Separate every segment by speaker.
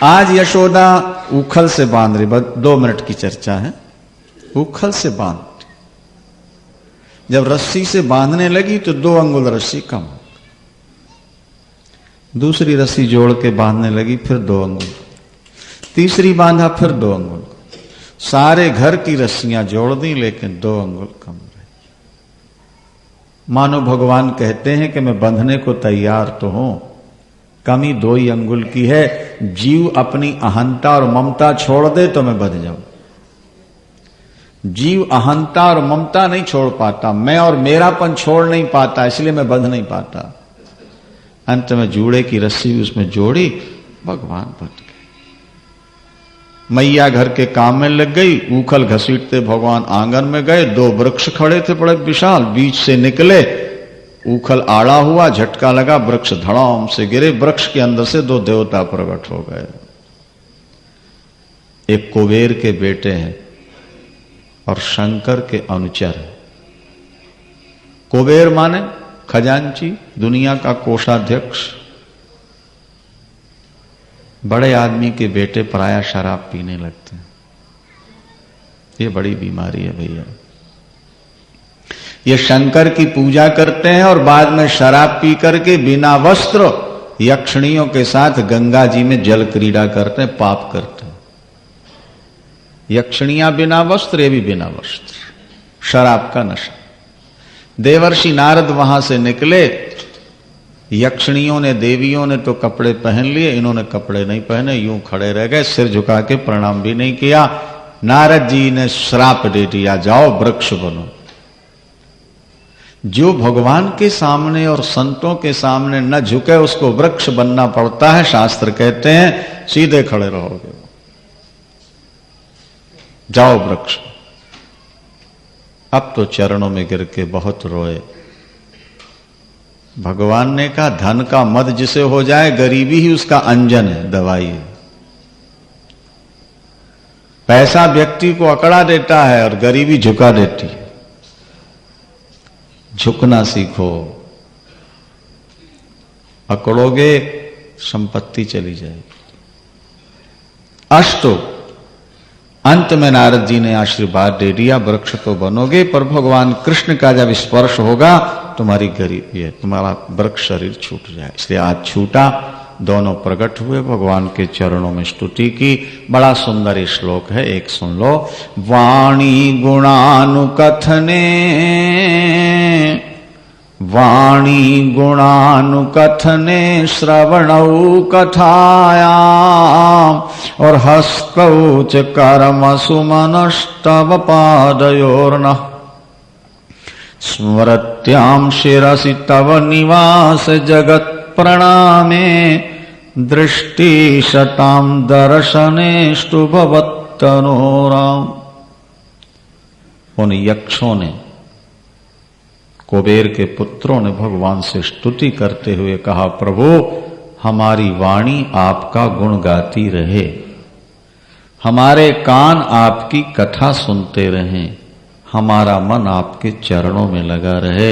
Speaker 1: आज यशोदा उखल से बांध रही, बस 2 मिनट की चर्चा है। उखल से बांध, जब रस्सी से बांधने लगी तो 2 अंगुल रस्सी कम, दूसरी रस्सी जोड़ के बांधने लगी, फिर 2 अंगुल, तीसरी बांधा, फिर 2 अंगुल। सारे घर की रस्सियां जोड़ दी, लेकिन 2 अंगुल कम रहे। मानो भगवान कहते हैं कि मैं बंधने को तैयार तो हूं, कमी 2 ही अंगुल की है। जीव अपनी अहंता और ममता छोड़ दे तो मैं बंध जाऊं। जीव अहंता और ममता नहीं छोड़ पाता, मैं और मेरापन छोड़ नहीं पाता, इसलिए मैं बंध नहीं पाता। अंत में जूड़े की रस्सी भी उसमें जोड़ी, भगवान बंध गए। मैया घर के काम में लग गई, उखल घसीटते भगवान आंगन में गए। 2 वृक्ष खड़े थे बड़े विशाल, बीच से निकले, उखल आड़ा हुआ, झटका लगा, वृक्ष धड़ाम से गिरे। वृक्ष के अंदर से 2 देवता प्रकट हो गए। एक कुबेर के बेटे हैं और शंकर के अनुचर हैं। कुबेर माने खजांची, दुनिया का कोषाध्यक्ष। बड़े आदमी के बेटे प्रायः शराब पीने लगते हैं, ये बड़ी बीमारी है भैया। ये शंकर की पूजा करते हैं और बाद में शराब पी करके बिना वस्त्र यक्षिणियों के साथ गंगा जी में जल क्रीड़ा करते हैं, पाप करते हैं। यक्षिणियां बिना वस्त्र, ये भी बिना वस्त्र, शराब का नशा। देवर्षि नारद वहां से निकले, यक्षिणियों ने, देवियों ने तो कपड़े पहन लिए, इन्होंने कपड़े नहीं पहने, यूं खड़े रह गए, सिर झुका के प्रणाम भी नहीं किया। नारद जी ने श्राप दे दिया, जाओ वृक्ष बनो। जो भगवान के सामने और संतों के सामने न झुके उसको वृक्ष बनना पड़ता है। शास्त्र कहते हैं सीधे खड़े रहोगे, जाओ वृक्ष। अब तो चरणों में गिर के बहुत रोए। भगवान ने कहा धन का मद जिसे हो जाए, गरीबी ही उसका अंजन है, दवाई है। पैसा व्यक्ति को अकड़ा देता है और गरीबी झुका देती है। झुकना सीखो, अकड़ोगे संपत्ति चली जाएगी। अष्टो अंत में नारद जी ने आशीर्वाद दे दिया, वृक्ष तो बनोगे, पर भगवान कृष्ण का जब स्पर्श होगा तुम्हारी गरीबी है, तुम्हारा वृक्ष शरीर छूट जाए। इसलिए आज छूटा। दोनों प्रकट हुए, भगवान के चरणों में स्तुति की। बड़ा सुंदर श्लोक है, एक सुन लो। वाणी गुणानुकथने, वाणी गुणानुकथने श्रवणौ कथायाम और हस्तौ च कर्म सुमनस्तव पादयोर्न स्मृत्याम शिरसि तव निवास जगत प्रणामे दृष्टि शताम दर्शनेष्टु भवत्तनोराम। उन यक्षों ने, कुबेर के पुत्रों ने भगवान से स्तुति करते हुए कहा, प्रभु हमारी वाणी आपका गुण गाती रहे, हमारे कान आपकी कथा सुनते रहें, हमारा मन आपके चरणों में लगा रहे,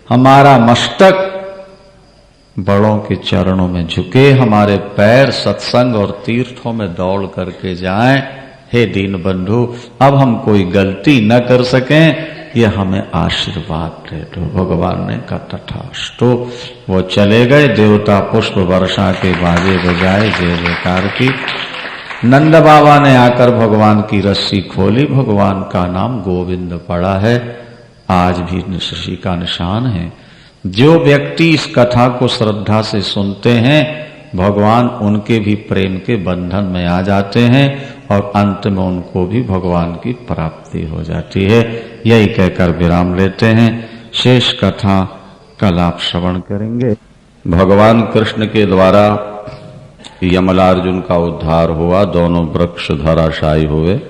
Speaker 1: हमारा मस्तक बड़ों के चरणों में झुके, हमारे पैर सत्संग और तीर्थों में दौड़ करके जाएं। हे दीन बंधु, अब हम कोई गलती न कर सकें, यह हमें आशीर्वाद दे दो। भगवान ने कहा तथास्तु। वो चले गए, देवता पुष्प वर्षा के बाजे बजाए, जय जयकार की। नंद बाबा ने आकर भगवान की रस्सी खोली, भगवान का नाम गोविंद पड़ा है, आज भी शशि का निशान है। जो व्यक्ति इस कथा को श्रद्धा से सुनते हैं, भगवान उनके भी प्रेम के बंधन में आ जाते हैं और अंत में उनको भी भगवान की प्राप्ति हो जाती है। यही कहकर विराम लेते हैं। शेष कथा कल आप श्रवण करेंगे। भगवान कृष्ण के द्वारा यमलार्जुन का उद्धार हुआ, दोनों वृक्ष धराशायी हुए।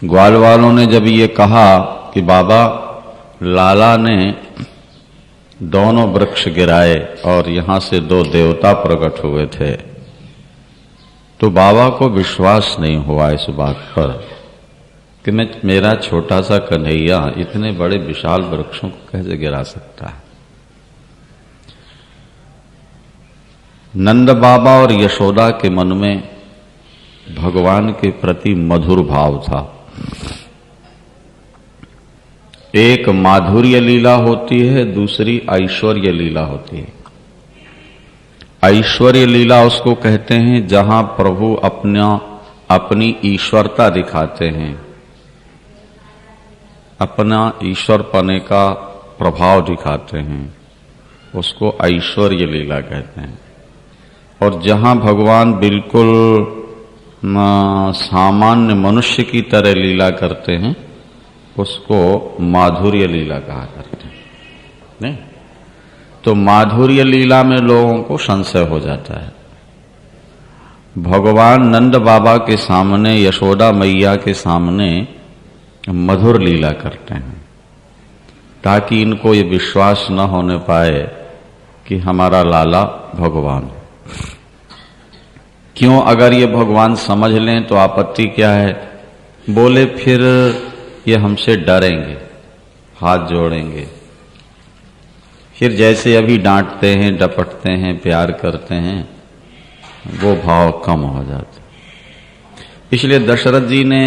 Speaker 1: ग्वाल वालों ने जब ये कहा कि बाबा लाला ने दोनों वृक्ष गिराए और यहां से 2 देवता प्रकट हुए थे, तो बाबा को विश्वास नहीं हुआ इस बात पर कि मेरा छोटा सा कन्हैया इतने बड़े विशाल वृक्षों को कैसे गिरा सकता है। नंद बाबा और यशोदा के मन में भगवान के प्रति मधुर भाव था। एक माधुर्य लीला होती है, दूसरी ऐश्वर्य लीला होती है। ऐश्वर्य लीला उसको कहते हैं जहां प्रभु अपनी ईश्वरता दिखाते हैं, अपना ईश्वर पने का प्रभाव दिखाते हैं, उसको ऐश्वर्य लीला कहते हैं। और जहां भगवान बिल्कुल सामान्य मनुष्य की तरह लीला करते हैं, उसको माधुर्य लीला कहा करते हैं। नहीं तो माधुर्य लीला में लोगों को संशय हो जाता है। भगवान नंद बाबा के सामने, यशोदा मैया के सामने मधुर लीला करते हैं, ताकि इनको ये विश्वास न होने पाए कि हमारा लाला भगवान। क्यों? अगर ये भगवान समझ लें तो आपत्ति क्या है? बोले फिर ये हमसे डरेंगे, हाथ जोड़ेंगे, फिर जैसे अभी डांटते हैं, डपटते हैं, प्यार करते हैं, वो भाव कम हो जाते। इसलिए दशरथ जी ने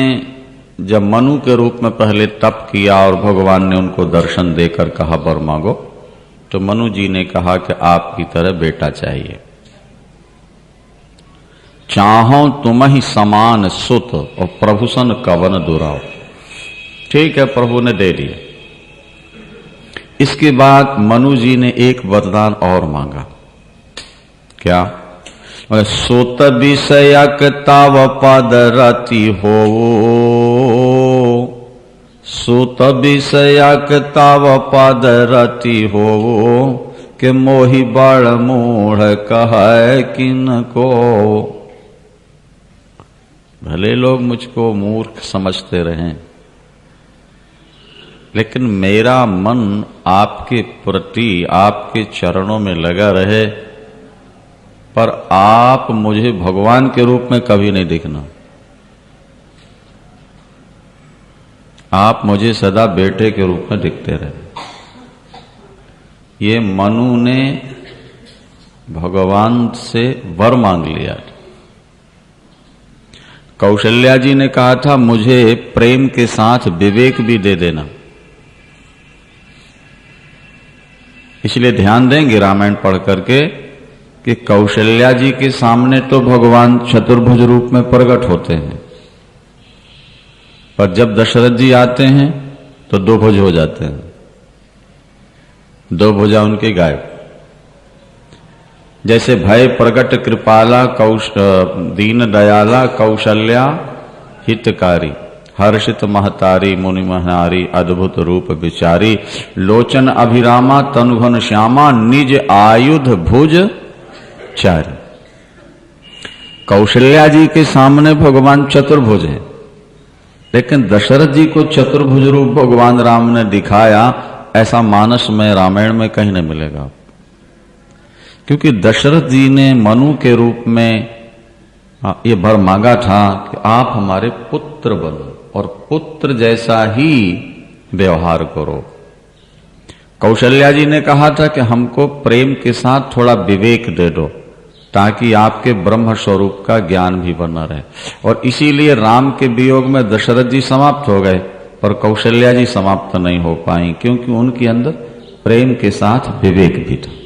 Speaker 1: जब मनु के रूप में पहले तप किया और भगवान ने उनको दर्शन देकर कहा वर मांगो, तो मनु जी ने कहा कि आपकी तरह बेटा चाहिए। चाहो तुम ही समान सुत और प्रभु सन कवन दुराव। ठीक है, प्रभु ने दे दिया। इसके बाद मनु जी ने एक वरदान और मांगा। क्या? सुत विषयक ताव पद रति हो, सुत विषयक ताव पद रति हो, के मोहि बड़ मूढ़ कह किनको। भले लोग मुझको मूर्ख समझते रहें, लेकिन मेरा मन आपके प्रति, आपके चरणों में लगा रहे, पर आप मुझे भगवान के रूप में कभी नहीं दिखना। आप मुझे सदा बेटे के रूप में दिखते रहे। ये मनु ने भगवान से वर मांग लिया। कौशल्या जी ने कहा था मुझे प्रेम के साथ विवेक भी दे देना। इसलिए ध्यान देंगे रामायण पढ़ करके कि कौशल्या जी के सामने तो भगवान चतुर्भुज रूप में प्रकट होते हैं, पर जब दशरथ जी आते हैं तो दो भुज हो जाते हैं, दो भुजा उनके गायब। जैसे भय प्रकट कृपाला दीन दयाला कौशल्या हितकारी, हर्षित महतारी मुनि महनारी, अद्भुत रूप विचारी, लोचन अभिरामा तनुघन श्यामा, निज आयुध भुज चारी। कौशल्या जी के सामने भगवान चतुर्भुज है, लेकिन दशरथ जी को चतुर्भुज रूप भगवान राम ने दिखाया, ऐसा मानस में रामायण में कहीं नहीं मिलेगा। क्योंकि दशरथ जी ने मनु के रूप में ये वर मांगा था कि आप हमारे पुत्र बनो और पुत्र जैसा ही व्यवहार करो। कौशल्या जी ने कहा था कि हमको प्रेम के साथ थोड़ा विवेक दे दो, ताकि आपके ब्रह्म स्वरूप का ज्ञान भी बना रहे। और इसीलिए राम के वियोग में दशरथ जी समाप्त हो गए, पर कौशल्या जी समाप्त नहीं हो पाई, क्योंकि उनके अंदर प्रेम के साथ विवेक भी था।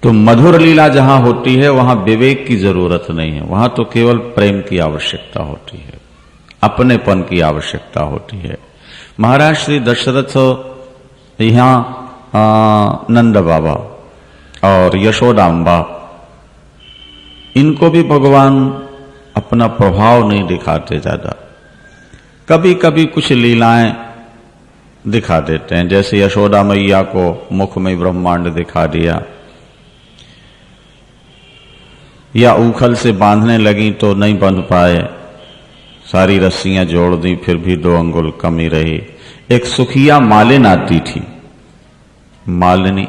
Speaker 1: तो मधुर लीला जहां होती है वहां विवेक की जरूरत नहीं है, वहां तो केवल प्रेम की आवश्यकता होती है, अपनेपन की आवश्यकता होती है। महाराज श्री दशरथ यहां नंद बाबा और यशोदाम्बा, इनको भी भगवान अपना प्रभाव नहीं दिखाते ज्यादा। कभी कभी कुछ लीलाएं दिखा देते हैं, जैसे यशोदा मैया को मुख में ब्रह्मांड दिखा दिया, या उखल से बांधने लगी तो नहीं बंध पाए, सारी रस्सियां जोड़ दी फिर भी 2 अंगुल कमी रही। एक सुखिया मालिन आती थी, मालिनी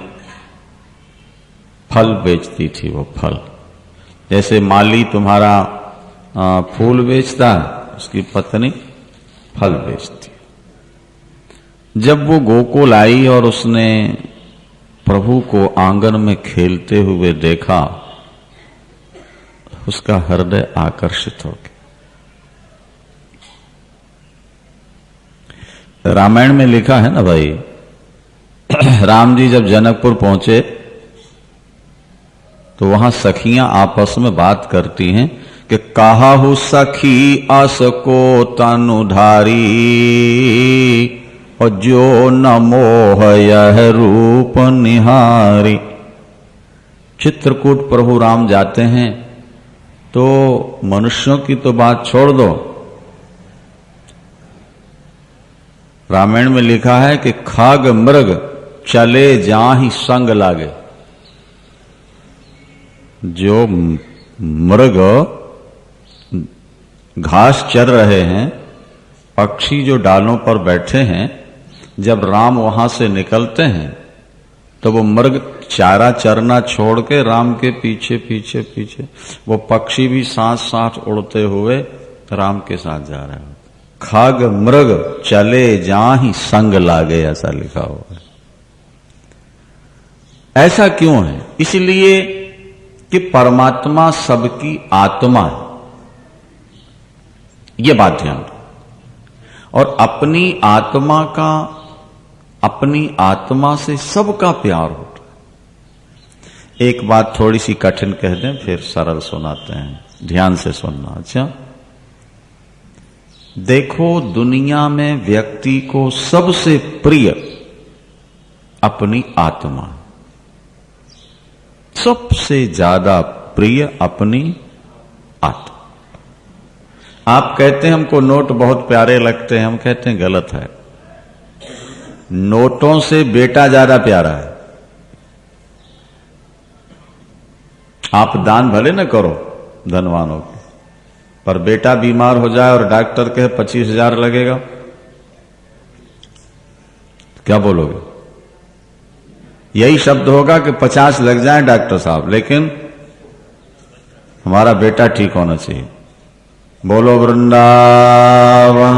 Speaker 1: फल बेचती थी। वो फल, जैसे माली तुम्हारा फूल बेचता है, उसकी पत्नी फल बेचती। जब वो गोकुल आई और उसने प्रभु को आंगन में खेलते हुए देखा, उसका हृदय आकर्षित हो गया। रामायण में लिखा है ना भाई, राम जी जब जनकपुर पहुंचे तो वहां सखियां आपस में बात करती हैं कि काहू सखी अस को तनुधारी और जो न मोह यह रूप निहारी। चित्रकूट प्रभु राम जाते हैं तो मनुष्यों की तो बात छोड़ दो, रामायण में लिखा है कि खाग मृग चले जाहि संग लागे। जो मृग घास चर रहे हैं, पक्षी जो डालों पर बैठे हैं, जब राम वहां से निकलते हैं तो वो मृग चारा चरना छोड़ के राम के पीछे पीछे पीछे, वो पक्षी भी साथ साथ उड़ते हुए राम के साथ जा रहे हैं। खाग मृग चले जाहि संग लागे, ऐसा लिखा हुआ है। ऐसा क्यों है? इसलिए कि परमात्मा सबकी आत्मा है, ये बात ध्यान दो। और अपनी आत्मा से सबका प्यार होता है। एक बात थोड़ी सी कठिन कह दें, फिर सरल सुनाते हैं, ध्यान से सुनना। अच्छा, देखो, दुनिया में व्यक्ति को सबसे प्रिय अपनी आत्मा, सबसे ज्यादा प्रिय अपनी आत्मा। आप कहते हैं हमको नोट बहुत प्यारे लगते हैं, हम कहते हैं गलत है। नोटों से बेटा ज्यादा प्यारा है। आप दान भले न करो धनवानों को, पर बेटा बीमार हो जाए और डॉक्टर कहे 25,000 लगेगा, क्या बोलोगे? यही शब्द होगा कि 50 लग जाए डॉक्टर साहब, लेकिन हमारा बेटा ठीक होना चाहिए। बोलो वृंदावन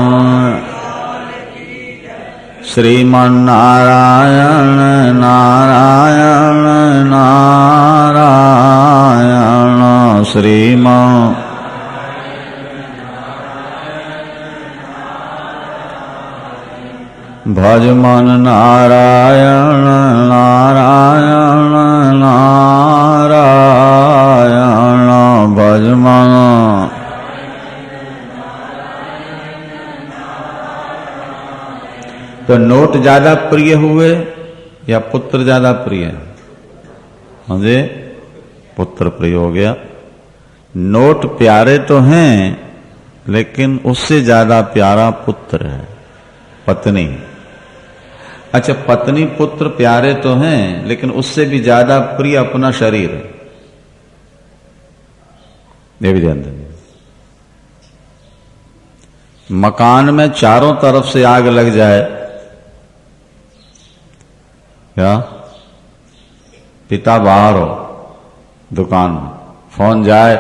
Speaker 1: श्रीमन नारायण नारायण नारायण श्रीमन। भज मन नारायण नारायण नारायण भज मन। तो नोट ज्यादा प्रिय हुए या पुत्र ज्यादा प्रिय? मुझे पुत्र प्रिय हो गया। नोट प्यारे तो हैं, लेकिन उससे ज्यादा प्यारा पुत्र है, पत्नी। अच्छा, पत्नी पुत्र प्यारे तो हैं, लेकिन उससे भी ज्यादा प्रिय अपना शरीर है। ये भी ध्यान देंगे। मकान में चारों तरफ से आग लग जाए, क्या पिता बाहर हो दुकान में, फोन जाए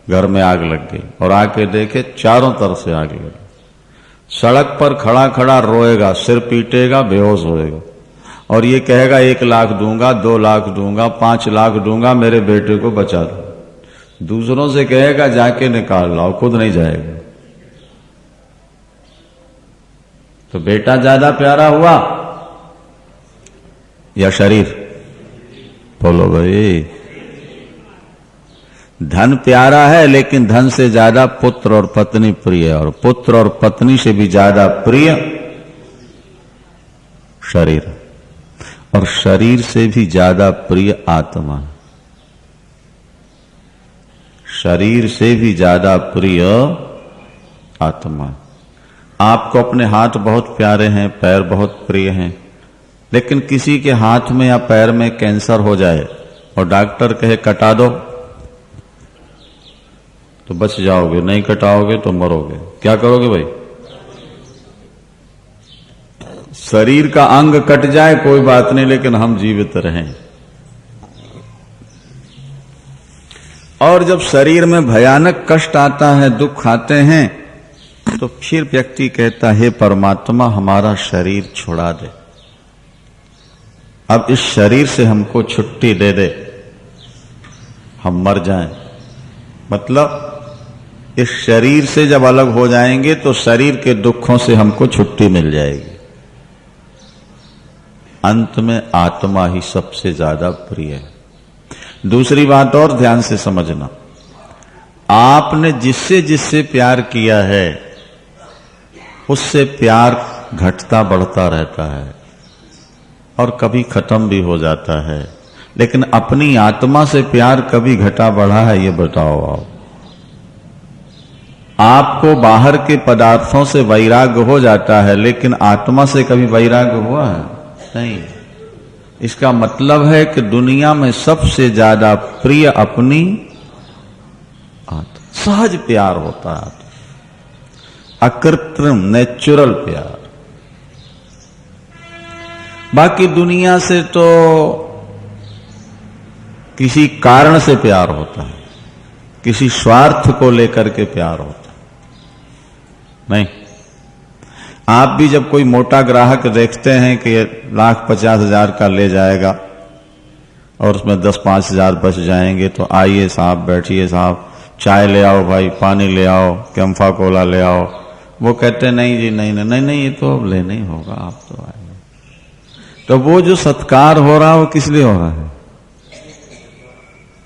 Speaker 1: घर में आग लग गई, और आके देखे चारों तरफ से आग लग गई। सड़क पर खड़ा खड़ा रोएगा, सिर पीटेगा, बेहोश होएगा, और ये कहेगा 1 लाख दूंगा, 2 लाख दूंगा, 5 लाख दूंगा, मेरे बेटे को बचा दो। दूसरों से कहेगा जाके निकाल लाओ, खुद नहीं जाएगा। तो बेटा ज्यादा प्यारा हुआ या शरीर? बोलो भाई। धन प्यारा है, लेकिन धन से ज्यादा पुत्र और पत्नी प्रिय है, और पुत्र और पत्नी से भी ज्यादा प्रिय शरीर, और शरीर से भी ज्यादा प्रिय आत्मा, शरीर से भी ज्यादा प्रिय आत्मा। आपको अपने हाथ बहुत प्यारे हैं, पैर बहुत प्रिय हैं, लेकिन किसी के हाथ में या पैर में कैंसर हो जाए और डॉक्टर कहे कटा दो, तो बच जाओगे, नहीं कटाओगे तो मरोगे। क्या करोगे भाई? शरीर का अंग कट जाए कोई बात नहीं, लेकिन हम जीवित रहें। और जब शरीर में भयानक कष्ट आता है, दुख आते हैं, तो फिर व्यक्ति कहता है, हे परमात्मा हमारा शरीर छुड़ा दे, अब इस शरीर से हमको छुट्टी दे दे, हम मर जाएं, मतलब इस शरीर से जब अलग हो जाएंगे तो शरीर के दुखों से हमको छुट्टी मिल जाएगी। अंत में आत्मा ही सबसे ज्यादा प्रिय है। दूसरी बात और ध्यान से समझना, आपने जिससे जिससे प्यार किया है उससे प्यार घटता बढ़ता रहता है और कभी खत्म भी हो जाता है, लेकिन अपनी आत्मा से प्यार कभी घटा बढ़ा है, ये बताओ आप। आपको बाहर के पदार्थों से वैराग्य हो जाता है, लेकिन आत्मा से कभी वैराग्य हुआ है? नहीं। इसका मतलब है कि दुनिया में सबसे ज्यादा प्रिय अपनी आत्मा, सहज प्यार होता है, अकृत्रिम नेचुरल प्यार। बाकी दुनिया से तो किसी कारण से प्यार होता है, किसी स्वार्थ को लेकर के प्यार होता है। नहीं, आप भी जब कोई मोटा ग्राहक देखते हैं कि 1,50,000 का ले जाएगा और उसमें 10-5,000 बच जाएंगे, तो आइए साहब, बैठिए साहब, चाय ले आओ भाई, पानी ले आओ, कैंफा कोला ले आओ। वो कहते नहीं जी, नहीं नहीं नहीं नहीं, ये तो अब लेना ही होगा, आप तो आए। तो वो जो सत्कार हो रहा है वो किस लिए हो रहा है?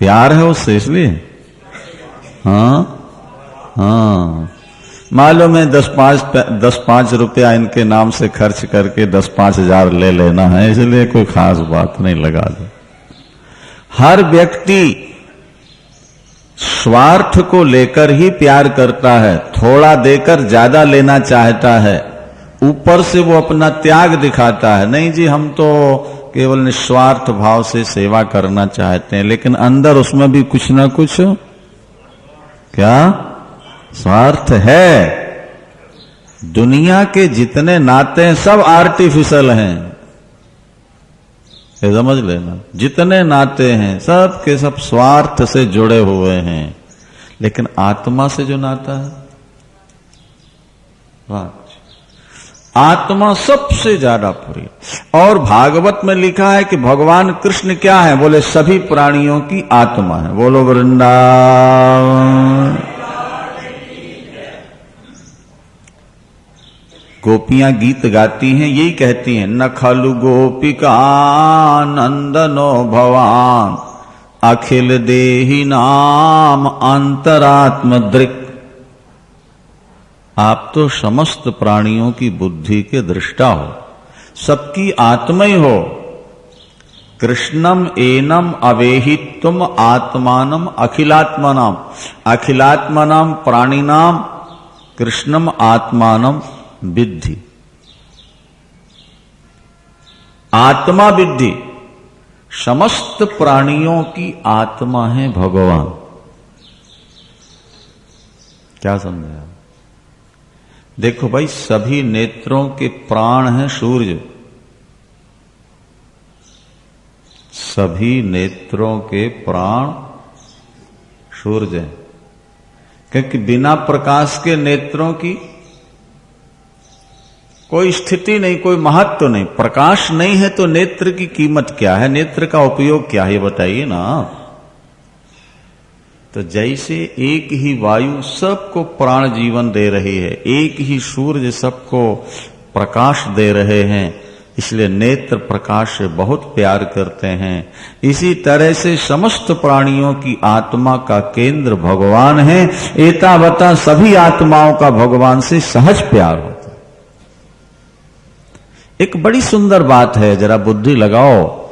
Speaker 1: प्यार है उससे, इसलिए। हाँ, मालूम है 10-5 रुपया इनके नाम से खर्च करके 10-5,000 ले लेना है, इसलिए कोई खास बात नहीं लगा दो। हर व्यक्ति स्वार्थ को लेकर ही प्यार करता है, थोड़ा देकर ज्यादा लेना चाहता है, ऊपर से वो अपना त्याग दिखाता है। नहीं जी, हम तो केवल निस्वार्थ भाव से सेवा करना चाहते हैं, लेकिन अंदर उसमें भी कुछ ना कुछ क्या स्वार्थ है। दुनिया के जितने नाते हैं सब आर्टिफिशियल हैं, ये समझ लेना। जितने नाते हैं सब के सब स्वार्थ से जुड़े हुए हैं, लेकिन आत्मा से जो नाता है, आत्मा सबसे ज्यादा प्रिय। और भागवत में लिखा है कि भगवान कृष्ण क्या है? बोले सभी प्राणियों की आत्मा है। बोलो वृंदावन। गोपियां गीत गाती हैं, यही कहती हैं, न खलु गोपिका नंदनो भवान अखिल देहि नाम अंतरात्म दृक्। आप तो समस्त प्राणियों की बुद्धि के दृष्टा हो, सबकी आत्मा ही हो। कृष्णम एनम अवेहितुम आत्मानम अखिलात्मनाम, अखिलात्मनाम प्राणिनाम कृष्णम आत्मानम विद्धि। आत्मा विद्धि, समस्त प्राणियों की आत्मा है भगवान। क्या समझे आप? देखो भाई, सभी नेत्रों के प्राण हैं सूर्य, सभी नेत्रों के प्राण सूर्य हैं, क्योंकि बिना प्रकाश के नेत्रों की कोई स्थिति नहीं, कोई महत्व नहीं। प्रकाश नहीं है तो नेत्र की कीमत क्या है, नेत्र का उपयोग क्या है, ये बताइए ना। तो जैसे एक ही वायु सबको प्राण जीवन दे रही है, एक ही सूर्य सबको प्रकाश दे रहे हैं, इसलिए नेत्र प्रकाश से बहुत प्यार करते हैं। इसी तरह से समस्त प्राणियों की आत्मा का केंद्र भगवान है। एतावता सभी आत्माओं का भगवान से सहज प्यार होता है। एक बड़ी सुंदर बात है, जरा बुद्धि लगाओ।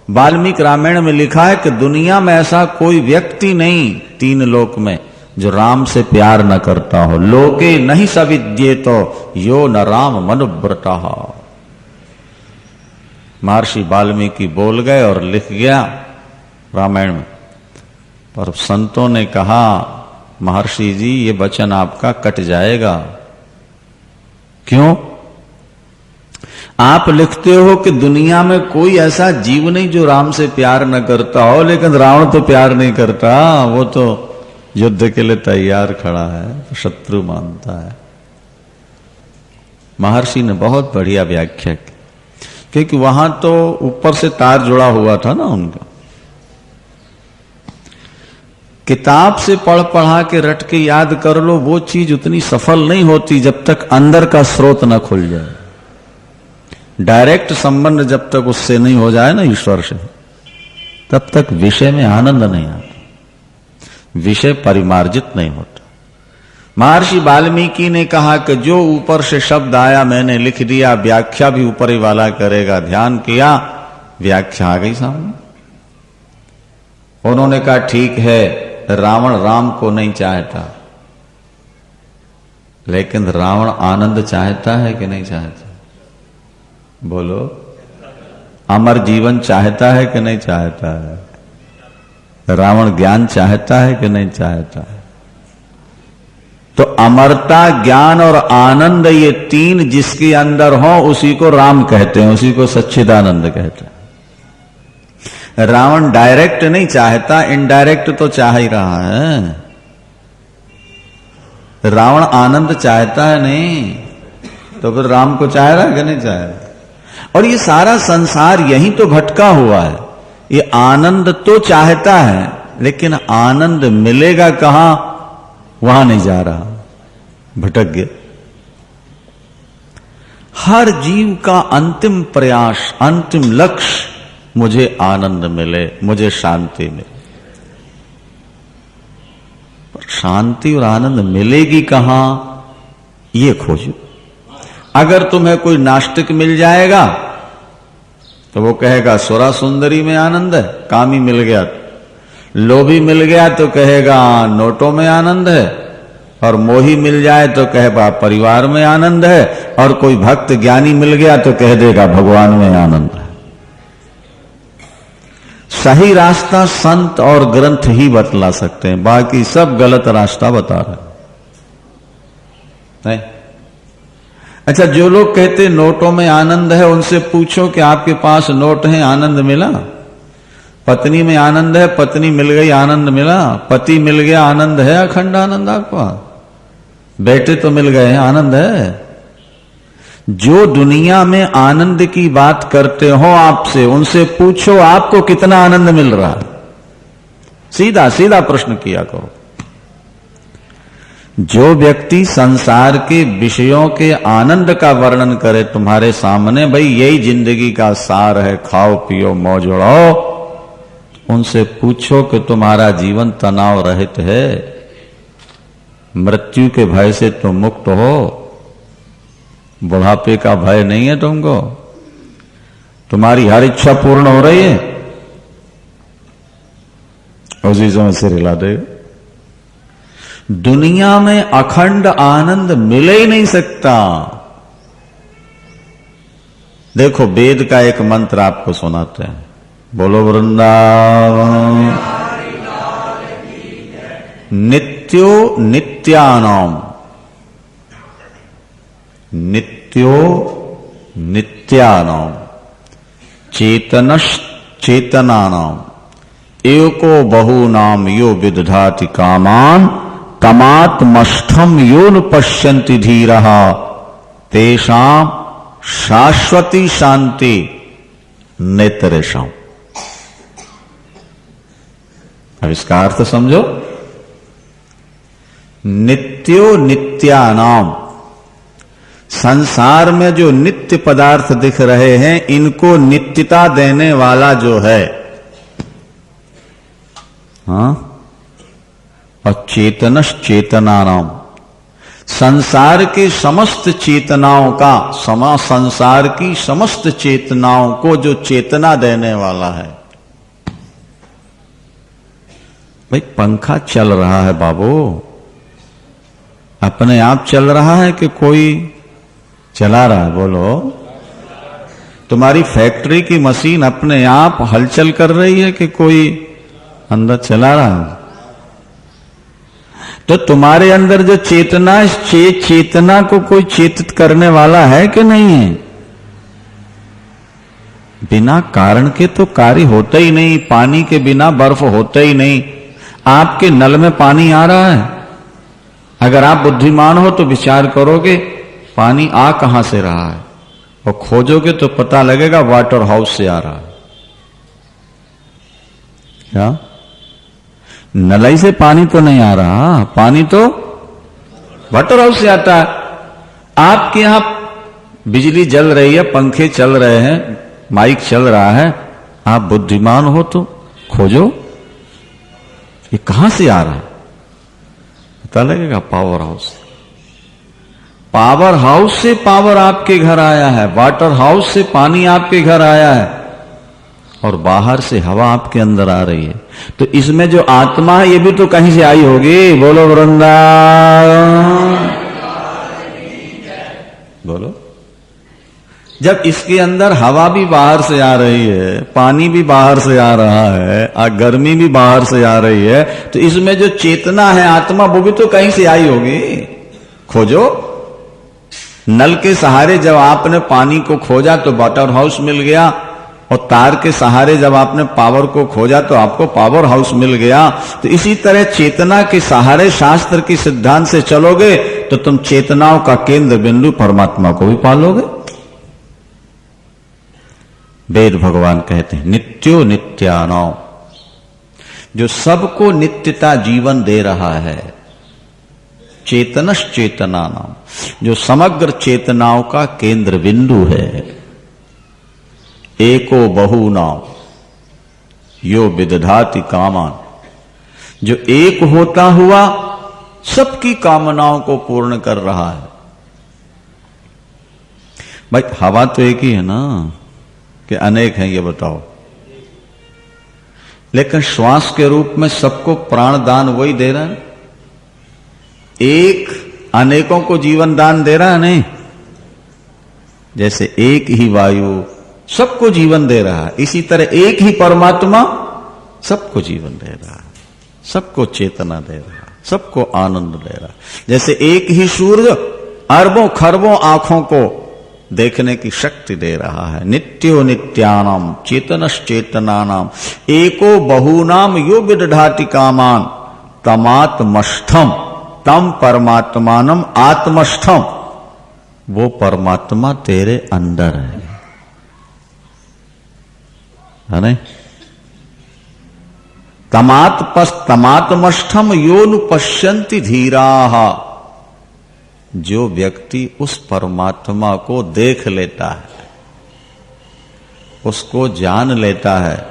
Speaker 1: वाल्मीकि रामायण में लिखा है कि दुनिया में ऐसा कोई व्यक्ति नहीं, 3 लोक में, जो राम से प्यार न करता हो। लोके नहीं सविद्येतो यो न राम मनुव्रता। महर्षि वाल्मीकि बोल गए और लिख गया रामायण में, पर संतों ने कहा महर्षि जी ये वचन आपका कट जाएगा। क्यों? आप लिखते हो कि दुनिया में कोई ऐसा जीव नहीं जो राम से प्यार न करता हो, लेकिन रावण तो प्यार नहीं करता, वो तो युद्ध के लिए तैयार खड़ा है, शत्रु मानता है। महर्षि ने बहुत बढ़िया व्याख्या की। क्योंकि वहां तो ऊपर से तार जुड़ा हुआ था ना उनका। किताब से पढ़ पढ़ा के रट के याद कर लो, वो चीज उतनी सफल नहीं होती जब तक अंदर का स्रोत न खुल जाए। डायरेक्ट संबंध जब तक उससे नहीं हो जाए ना ईश्वर से, तब तक विषय में आनंद नहीं आता, विषय परिमार्जित नहीं होता। महर्षि वाल्मीकि ने कहा कि जो ऊपर से शब्द आया मैंने लिख दिया, व्याख्या भी ऊपर ही वाला करेगा। ध्यान किया, व्याख्या आ गई सामने। उन्होंने कहा ठीक है, रावण राम को नहीं चाहता, लेकिन रावण आनंद चाहता है कि नहीं चाहता? बोलो, अमर जीवन चाहता है कि नहीं चाहता है? रावण ज्ञान चाहता है कि नहीं चाहता है? तो अमरता, ज्ञान और आनंद, ये तीन जिसके अंदर हो उसी को राम कहते हैं, उसी को सच्चिदानंद कहते हैं। रावण डायरेक्ट नहीं चाहता, इनडायरेक्ट तो चाह ही रहा है। रावण आनंद चाहता है नहीं, तो फिर राम को चाह रहा है कि नहीं चाह रहा? और ये सारा संसार यही तो भटका हुआ है। ये आनंद तो चाहता है, लेकिन आनंद मिलेगा कहां, वहां नहीं जा रहा, भटक गया। हर जीव का अंतिम प्रयास, अंतिम लक्ष्य, मुझे आनंद मिले, मुझे शांति मिले। पर शांति और आनंद मिलेगी कहां, ये खोजो। अगर तुम्हें कोई नास्तिक मिल जाएगा तो वो कहेगा सुरा सुंदरी में आनंद है, कामी मिल गया। लोभी मिल गया तो कहेगा नोटों में आनंद है, और मोही मिल जाए तो कहेगा परिवार में आनंद है, और कोई भक्त ज्ञानी मिल गया तो कह देगा भगवान में आनंद है। सही रास्ता संत और ग्रंथ ही बतला सकते हैं, बाकी सब गलत रास्ता बता रहे हैं। अच्छा, जो लोग कहते नोटों में आनंद है, उनसे पूछो कि आपके पास नोट है, आनंद मिला? पत्नी में आनंद है, पत्नी मिल गई, आनंद मिला? पति मिल गया, आनंद है? अखंड आनंद आपको? बेटे तो मिल गए हैं, आनंद है? जो दुनिया में आनंद की बात करते हो आपसे, उनसे पूछो आपको कितना आनंद मिल रहा है। सीधा सीधा प्रश्न किया करो। जो व्यक्ति संसार के विषयों के आनंद का वर्णन करे तुम्हारे सामने, भाई यही जिंदगी का सार है, खाओ पियो मौज उड़ाओ, उनसे पूछो कि तुम्हारा जीवन तनाव रहित है, मृत्यु के भय से तुम मुक्त हो, बुढ़ापे का भय नहीं है तुमको, तुम्हारी हर इच्छा पूर्ण हो रही है, उसी समय सिर हिला देगा। दुनिया में अखंड आनंद मिल ही नहीं सकता। देखो, वेद का एक मंत्र आपको सुनाते हैं, बोलो वृंदावन। नित्यो नित्यानाम, नित्यो नित्यानाम, चेतनश्च चेतनानाम, एको बहुनाम यो विदधाति कामान, तमात्मष्ठम यो न पश्यन्ति धीरः, तेषां शाश्वती शांति नेतरेषाम्। अब इसका अर्थ समझो। नित्यो नित्यानाम, संसार में जो नित्य पदार्थ दिख रहे हैं, इनको नित्यता देने वाला जो है, हाँ, और चेतनश्च चेतनानाम, संसार के समस्त चेतनाओं का, संसार की समस्त चेतनाओं को जो चेतना देने वाला है। भाई पंखा चल रहा है बाबू, अपने आप चल रहा है कि कोई चला रहा है? बोलो। तुम्हारी फैक्ट्री की मशीन अपने आप हलचल कर रही है कि कोई अंदर चला रहा है? तो तुम्हारे अंदर जो चेतना है, चेतना को कोई चेतित करने वाला है कि नहीं है? बिना कारण के तो कार्य होता ही नहीं। पानी के बिना बर्फ होता ही नहीं। आपके नल में पानी आ रहा है, अगर आप बुद्धिमान हो तो विचार करोगे पानी आ कहां से रहा है, और खोजोगे तो पता लगेगा वाटर हाउस से आ रहा है। क्या? नलाई से पानी तो नहीं आ रहा, पानी तो वाटर हाउस से आता है। आपके यहां बिजली जल रही है, पंखे चल रहे हैं, माइक चल रहा है, आप बुद्धिमान हो तो खोजो ये कहां से आ रहा है, पता लगेगा पावर हाउस। पावर हाउस से पावर आपके घर आया है, वाटर हाउस से पानी आपके घर आया है, और बाहर से हवा आपके अंदर आ रही है। तो इसमें जो आत्मा है ये भी तो कहीं से आई होगी। बोलो वृंदावन, बोलो। जब इसके अंदर हवा भी बाहर से आ रही है, पानी भी बाहर से आ रहा है, गर्मी भी बाहर से आ रही है, तो इसमें जो चेतना है आत्मा वो भी तो कहीं से आई होगी। खोजो। नल के सहारे जब आपने पानी को खोजा तो वाटर हाउस मिल गया, और तार के सहारे जब आपने पावर को खोजा तो आपको पावर हाउस मिल गया। तो इसी तरह चेतना के सहारे शास्त्र के सिद्धांत से चलोगे तो तुम चेतनाओं का केंद्र बिंदु परमात्मा को भी पालोगे। वेद भगवान कहते हैं नित्यो नित्यानां, जो सबको नित्यता जीवन दे रहा है। चेतनश चेतनानां, जो समग्र चेतनाओं का केंद्र बिंदु है। एको बहुनाम यो विदधाति कामान, जो एक होता हुआ सबकी कामनाओं को पूर्ण कर रहा है। भाई हवा तो एक ही है ना कि अनेक हैं, ये बताओ। लेकिन श्वास के रूप में सबको प्राण दान वही दे रहा है। एक अनेकों को जीवन दान दे रहा है नहीं। जैसे एक ही वायु सबको जीवन दे रहा है, इसी तरह एक ही परमात्मा सबको जीवन दे रहा है, सबको चेतना दे रहा है, सबको आनंद दे रहा है। जैसे एक ही सूर्य अरबों खरबों आंखों को देखने की शक्ति दे रहा है। नित्यो नित्यानाम चेतनश चेतनानाम एको बहुनाम यो विदधाति कामान तमात्मष्ठम तम परमात्मानम आत्मष्ठम, वो परमात्मा तेरे अंदर है नहीं? तमात्मष्ठम योनु पश्यन्ति धीराः, जो व्यक्ति उस परमात्मा को देख लेता है, उसको जान लेता है,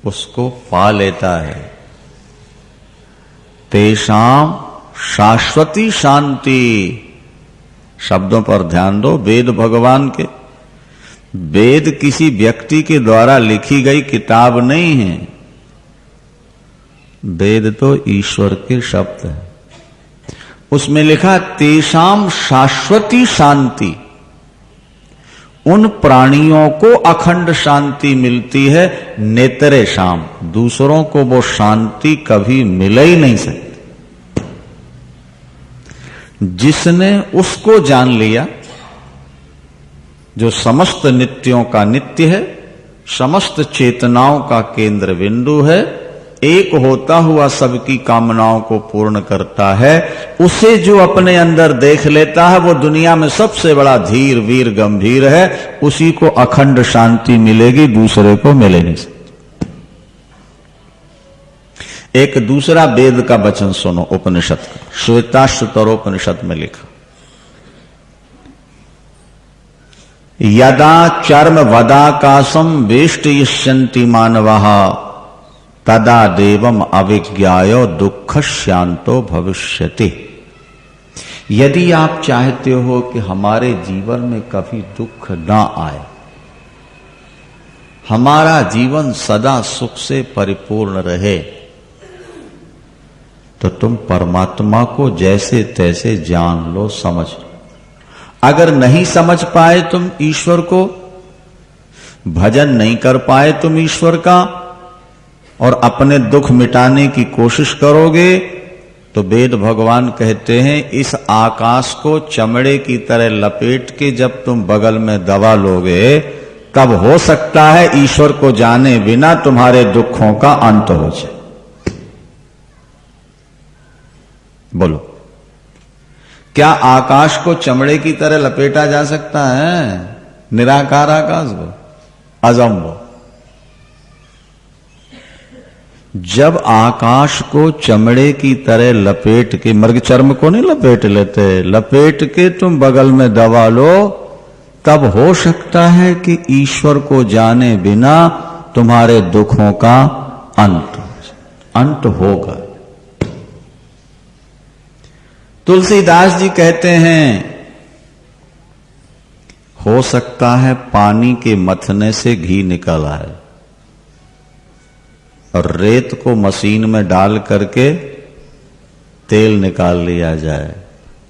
Speaker 1: उसको पा लेता है, तेषाम शाश्वती शांति। शब्दों पर ध्यान दो, वेद भगवान के। वेद किसी व्यक्ति के द्वारा लिखी गई किताब नहीं है, वेद तो ईश्वर के शब्द है। उसमें लिखा तेषाम शाश्वती शांति, उन प्राणियों को अखंड शांति मिलती है। नेतरे शाम, दूसरों को वो शांति कभी मिल ही नहीं सकती। जिसने उसको जान लिया, जो समस्त नित्यों का नित्य है, समस्त चेतनाओं का केंद्र बिंदु है, एक होता हुआ सबकी कामनाओं को पूर्ण करता है, उसे जो अपने अंदर देख लेता है वो दुनिया में सबसे बड़ा धीर वीर गंभीर है। उसी को अखंड शांति मिलेगी, दूसरे को मिले नहीं सकती। एक दूसरा वेद का वचन सुनो, उपनिषद का, श्वेताश्वतरोपनिषद में लिखा, यदा चर्म वदाकाशम वेष्टयिष्यन्ति मानवः तदा देवम अविज्ञायो दुःख शांतो भविष्यति। यदि आप चाहते हो कि हमारे जीवन में कभी दुख ना आए, हमारा जीवन सदा सुख से परिपूर्ण रहे, तो तुम परमात्मा को जैसे तैसे जान लो, समझ लो। अगर नहीं समझ पाए तुम ईश्वर को, भजन नहीं कर पाए तुम ईश्वर का, और अपने दुख मिटाने की कोशिश करोगे, तो वेद भगवान कहते हैं इस आकाश को चमड़े की तरह लपेट के जब तुम बगल में दबा लोगे, तब हो सकता है ईश्वर को जाने बिना तुम्हारे दुखों का अंत हो जाए। बोलो, क्या आकाश को चमड़े की तरह लपेटा जा सकता है? निराकार आकाश को, अजम्बो। जब आकाश को चमड़े की तरह लपेट के, मृग चर्म को नहीं लपेट लेते, लपेट के तुम बगल में दबा लो, तब हो सकता है कि ईश्वर को जाने बिना तुम्हारे दुखों का अंत होगा। तुलसीदास जी कहते हैं, हो सकता है पानी के मथने से घी निकल आए और रेत को मशीन में डाल करके तेल निकाल लिया जाए,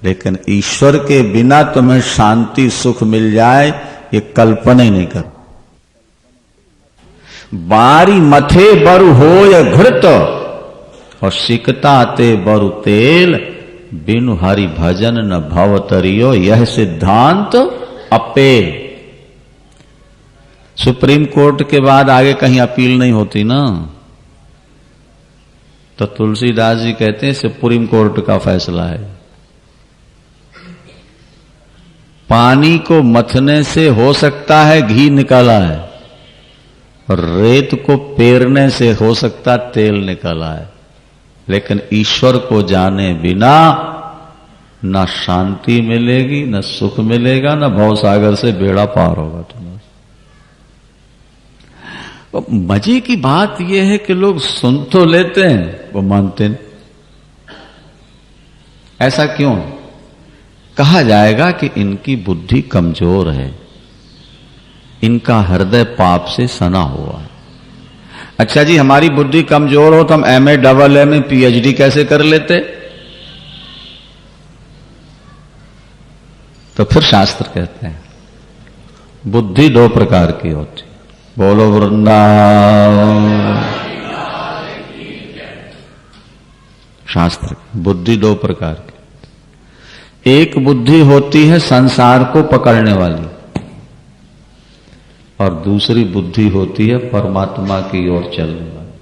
Speaker 1: लेकिन ईश्वर के बिना तुम्हें शांति सुख मिल जाए, ये कल्पना ही नहीं कर। बारी मथे बरु हो या घृत और सिकता ते बरु तेल, बिनु हरि भजन न भव तरियो, यह सिद्धांत अपेल। सुप्रीम कोर्ट के बाद आगे कहीं अपील नहीं होती ना, तो तुलसीदास जी कहते हैं सुप्रीम कोर्ट का फैसला है। पानी को मथने से हो सकता है घी निकला है, और रेत को पेरने से हो सकता तेल निकला है, लेकिन ईश्वर को जाने बिना न शांति मिलेगी, न सुख मिलेगा, न भवसागर से बेड़ा पार होगा तुम्हारा। मजे की बात यह है कि लोग सुन तो लेते हैं, वो मानते नहीं। ऐसा क्यों? कहा जाएगा कि इनकी बुद्धि कमजोर है, इनका हृदय पाप से सना हुआ है। अच्छा जी, हमारी बुद्धि कमजोर हो तो हम MA, AA, PhD कैसे कर लेते? तो फिर शास्त्र कहते हैं बुद्धि 2 प्रकार की होती। बोलो वृंदावन। शास्त्र बुद्धि 2 प्रकार की। एक बुद्धि होती है संसार को पकड़ने वाली, और दूसरी बुद्धि होती है परमात्मा की ओर चलने वाली।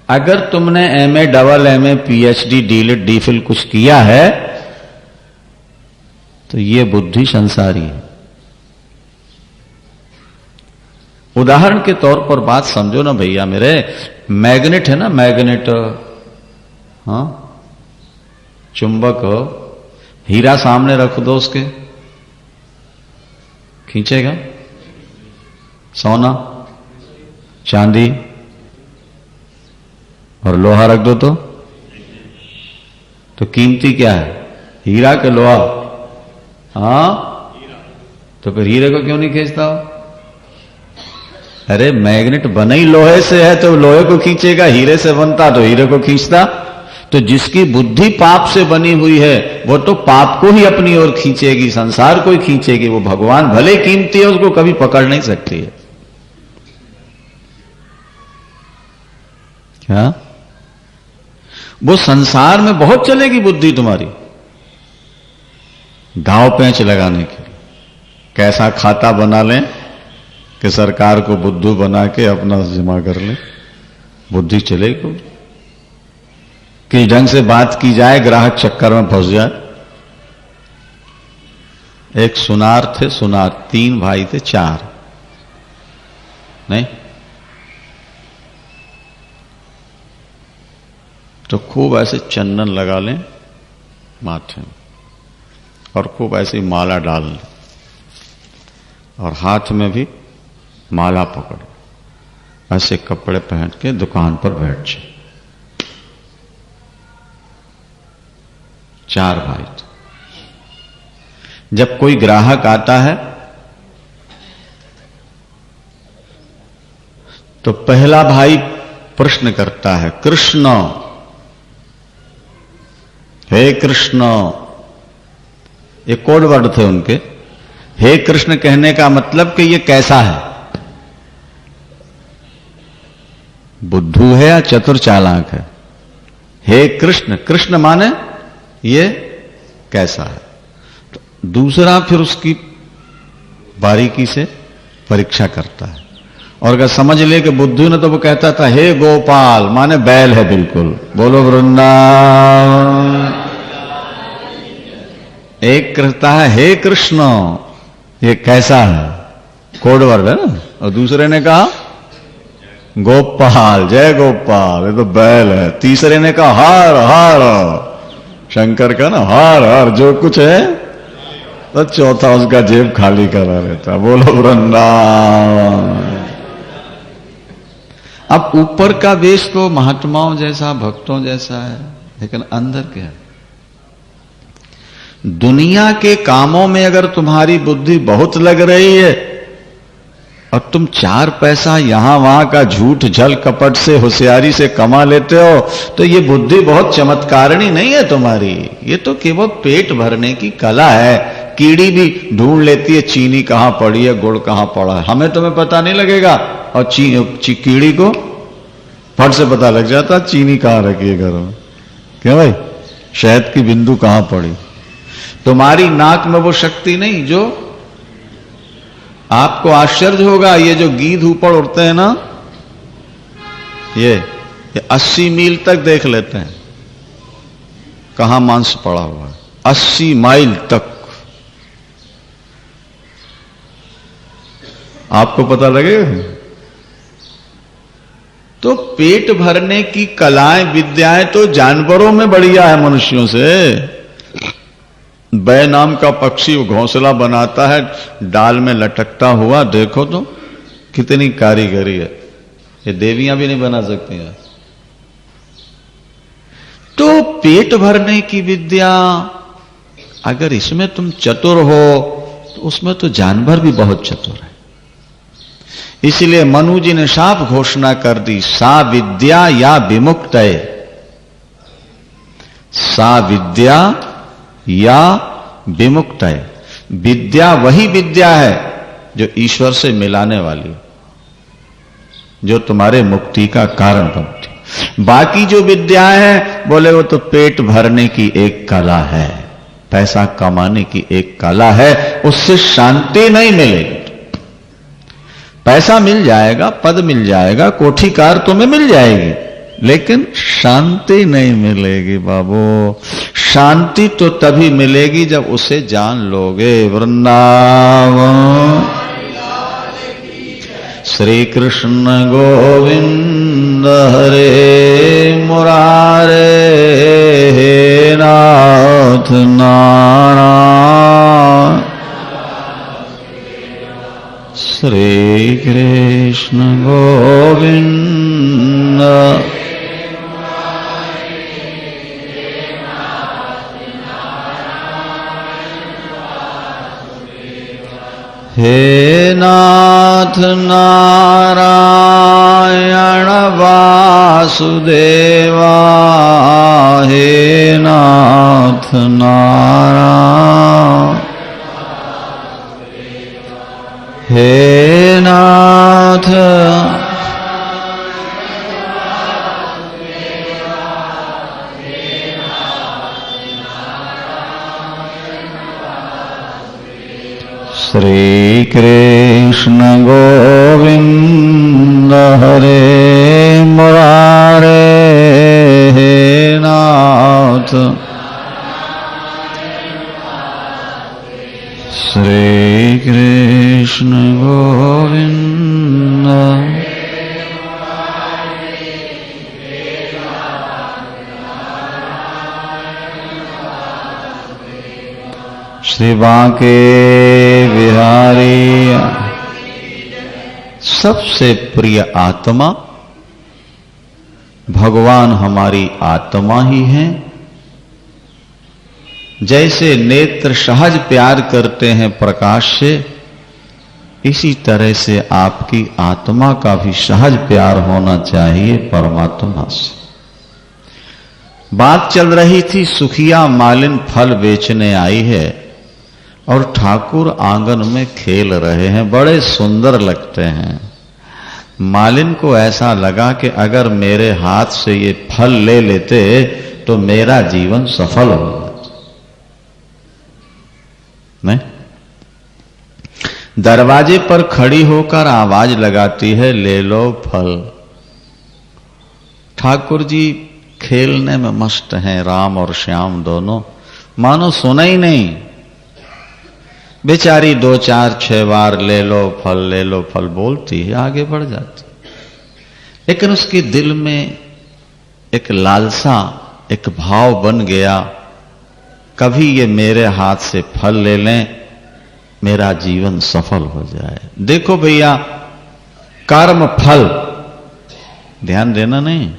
Speaker 1: अगर तुमने MA, AA, PhD, DLED, DPhil कुछ किया है तो ये बुद्धि संसारी है। उदाहरण के तौर पर बात समझो ना भैया मेरे, मैग्नेट है ना, मैग्नेट, हाँ, चुंबक, हीरा सामने रख दो, उसके खींचेगा? सोना, चांदी और लोहा रख दो तो कीमती क्या है, हीरा के लोहा? हाँ, तो फिर हीरे को क्यों नहीं खींचता हो? अरे मैग्नेट बना ही लोहे से है तो लोहे को खींचेगा, हीरे से बनता तो हीरे को खींचता। तो जिसकी बुद्धि पाप से बनी हुई है वो तो पाप को ही अपनी ओर खींचेगी, संसार को ही खींचेगी। वो भगवान भले कीमती है, उसको कभी पकड़ नहीं सकती है। क्या? वो संसार में बहुत चलेगी बुद्धि तुम्हारी, दांव पेंच लगाने के लिए। कैसा खाता बना लें कि सरकार को बुद्धू बना के अपना जमा कर ले, बुद्धि चलेगी। किस ढंग से बात की जाए, ग्राहक चक्कर में फंस जाए। एक सुनार थे, सुनार 3 भाई थे, 4 नहीं, तो खूब ऐसे चंदन लगा लें माथे में और खूब ऐसी माला डाल लें और हाथ में भी माला पकड़े, ऐसे कपड़े पहन के दुकान पर बैठ जाए। 4 भाई थे। जब कोई ग्राहक आता है तो पहला भाई प्रश्न करता है, कृष्ण, हे कृष्ण। ये कोड वर्ड थे उनके। हे कृष्ण कहने का मतलब कि ये कैसा है, बुद्धू है या चतुर चालाक है। हे कृष्ण, कृष्ण माने ये कैसा है। तो दूसरा फिर उसकी बारीकी से परीक्षा करता है, और अगर समझ ले कि बुद्धू ने, तो वो कहता था हे गोपाल, माने बैल है बिल्कुल। बोलो वृंदावन। एक कहता है हे कृष्ण, ये कैसा है, कोड वर्ड है ना, और दूसरे ने कहा गोपाल, जय गोपाल, ये तो बैल है। तीसरे ने कहा हार हार, शंकर का ना हार हार जो कुछ है, तो चौथा उसका जेब खाली करा रहता। बोलो वृंदावन। अब ऊपर का वेश तो महात्माओं जैसा, भक्तों जैसा है, लेकिन अंदर क्या है? दुनिया के कामों में अगर तुम्हारी बुद्धि बहुत लग रही है और तुम 4 पैसा यहां वहां का झूठ झल कपट से होशियारी से कमा लेते हो, तो ये बुद्धि बहुत चमत्कारिणी नहीं है तुम्हारी। ये तो केवल पेट भरने की कला है। कीड़ी भी ढूंढ लेती है चीनी कहां पड़ी है, गुड़ कहां पड़ा है, हमें तुम्हें पता नहीं लगेगा, और कीड़ी को फट से पता लग जाता चीनी कहां रखी है घर में। क्यों भाई? शहद की बिंदु कहां पड़ी। तुम्हारी नाक में वो शक्ति नहीं। जो आपको आश्चर्य होगा, ये जो गीध ऊपर उड़ते हैं ना, ये 80 मील तक देख लेते हैं कहां मांस पड़ा हुआ है, 80 माइल तक। आपको पता लगेगा। तो पेट भरने की कलाएं विद्याएं तो जानवरों में बढ़िया है मनुष्यों से। बै नाम का पक्षी घोंसला बनाता है डाल में लटकता हुआ, देखो तो कितनी कारीगरी है, ये देवियां भी नहीं बना सकती हैं। तो पेट भरने की विद्या अगर इसमें तुम चतुर हो तो उसमें तो जानवर भी बहुत चतुर है। इसलिए मनु जी ने साफ घोषणा कर दी, सा विद्या या विमुक्तये, सा विद्या या विमुक्तये। विद्या वही विद्या है जो ईश्वर से मिलाने वाली, जो तुम्हारे मुक्ति का कारण बनती। बाकी जो विद्या है बोले वो तो पेट भरने की एक कला है, पैसा कमाने की एक कला है, उससे शांति नहीं मिलेगी। पैसा मिल जाएगा, पद मिल जाएगा, कोठी कार तुम्हें मिल जाएगी, लेकिन शांति नहीं मिलेगी बाबू। शांति तो तभी मिलेगी जब उसे जान लोगे। वृंदावन श्री कृष्ण गोविंद हरे मुरारे, हे नाथ नारायण श्री कृष्ण गोविंद हे नाथ नारायण वासुदेवा, हे नाथ नारायण, हे नाथ श्री कृष्ण गोविंद हरे मुरारे, हे नाथ श्री कृष्ण गोविंद। श्री बांके बिहारी सबसे प्रिय आत्मा भगवान हमारी आत्मा ही है। जैसे नेत्र सहज प्यार करते हैं प्रकाश से, इसी तरह से आपकी आत्मा का भी सहज प्यार होना चाहिए परमात्मा से। बात चल रही थी, सुखिया मालिन फल बेचने आई है और ठाकुर आंगन में खेल रहे हैं, बड़े सुंदर लगते हैं। मालिन को ऐसा लगा कि अगर मेरे हाथ से ये फल ले लेते तो मेरा जीवन सफल हो जाता। नहीं, दरवाजे पर खड़ी होकर आवाज लगाती है, ले लो फल। ठाकुर जी खेलने में मस्त हैं, राम और श्याम दोनों, मानो सुना ही नहीं। बेचारी 2 4 6 बार ले लो फल बोलती है, आगे बढ़ जाती, लेकिन उसके दिल में एक लालसा, एक भाव बन गया, कभी ये मेरे हाथ से फल ले लें, मेरा जीवन सफल हो जाए। देखो भैया, कर्म फल ध्यान देना नहीं,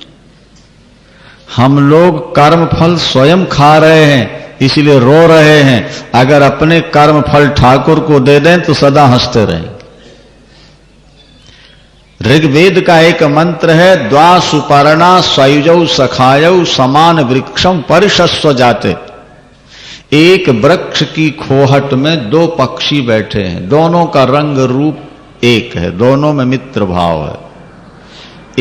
Speaker 1: हम लोग कर्म फल स्वयं खा रहे हैं, इसलिए रो रहे हैं। अगर अपने कर्म फल ठाकुर को दे दें तो सदा हंसते रहेंगे। ऋग्वेद का एक मंत्र है, द्वा सुपर्णा सयुजौ सखायौ समान वृक्षम परिशस्व जाते। एक वृक्ष की खोहट में 2 पक्षी बैठे हैं, दोनों का रंग रूप एक है, दोनों में मित्र भाव है।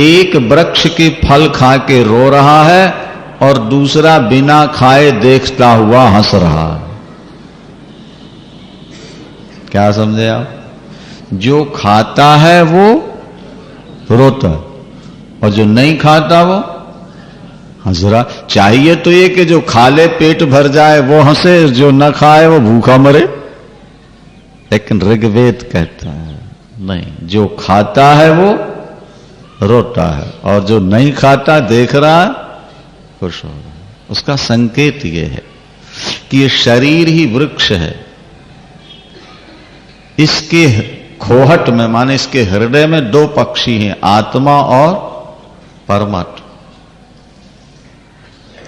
Speaker 1: एक वृक्ष के फल खा के रो रहा है और दूसरा बिना खाए देखता हुआ हंस रहा है। क्या समझे आप? जो खाता है वो रोता है और जो नहीं खाता वो हंस रहा। चाहिए तो ये कि जो खा ले पेट भर जाए वो हंसे, जो न खाए वो भूखा मरे। लेकिन ऋग्वेद कहता है नहीं, जो खाता है वो रोता है और जो नहीं खाता देख रहा है खुश हो रहा है। उसका संकेत ये है कि ये शरीर ही वृक्ष है, इसके खोहट में माने इसके हृदय में 2 पक्षी हैं, आत्मा और परमात्मा।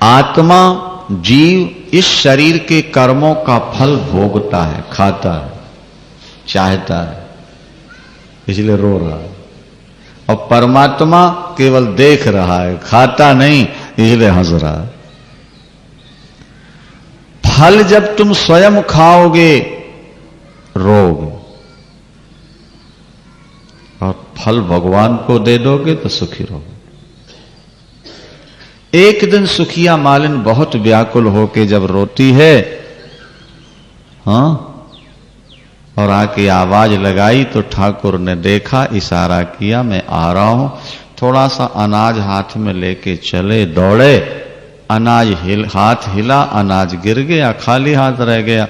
Speaker 1: आत्मा जीव इस शरीर के कर्मों का फल भोगता है, खाता है, चाहता है, इसलिए रो रहा है। और परमात्मा केवल देख रहा है, खाता नहीं, इसलिए हंस रहा है। फल जब तुम स्वयं खाओगे रोगे, और फल भगवान को दे दोगे तो सुखी रहोगे। एक दिन सुखिया मालिन बहुत व्याकुल होके जब रोती है, हाँ, और आके आवाज लगाई तो ठाकुर ने देखा, इशारा किया, मैं आ रहा हूं। थोड़ा सा अनाज हाथ में लेके चले, दौड़े, अनाज हाथ हिला, अनाज गिर गया, खाली हाथ रह गया।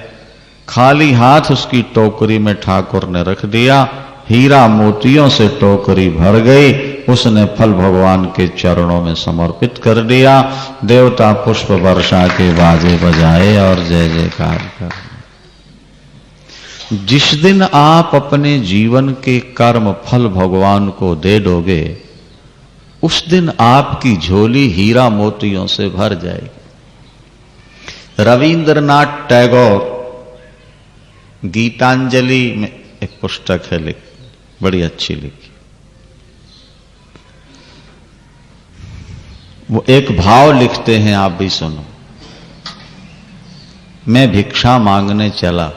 Speaker 1: खाली हाथ उसकी टोकरी में ठाकुर ने रख दिया, हीरा मोतियों से टोकरी भर गई। उसने फल भगवान के चरणों में समर्पित कर दिया। देवता पुष्प वर्षा के बाजे बजाए और जय जयकार कर। जिस दिन आप अपने जीवन के कर्म फल भगवान को दे दोगे, उस दिन आपकी झोली हीरा मोतियों से भर जाएगी। रविंद्रनाथ टैगोर गीतांजलि में एक पुस्तक है लिखी, बड़ी अच्छी लिखी। वो एक भाव लिखते हैं, आप भी सुनो। मैं भिक्षा मांगने चला,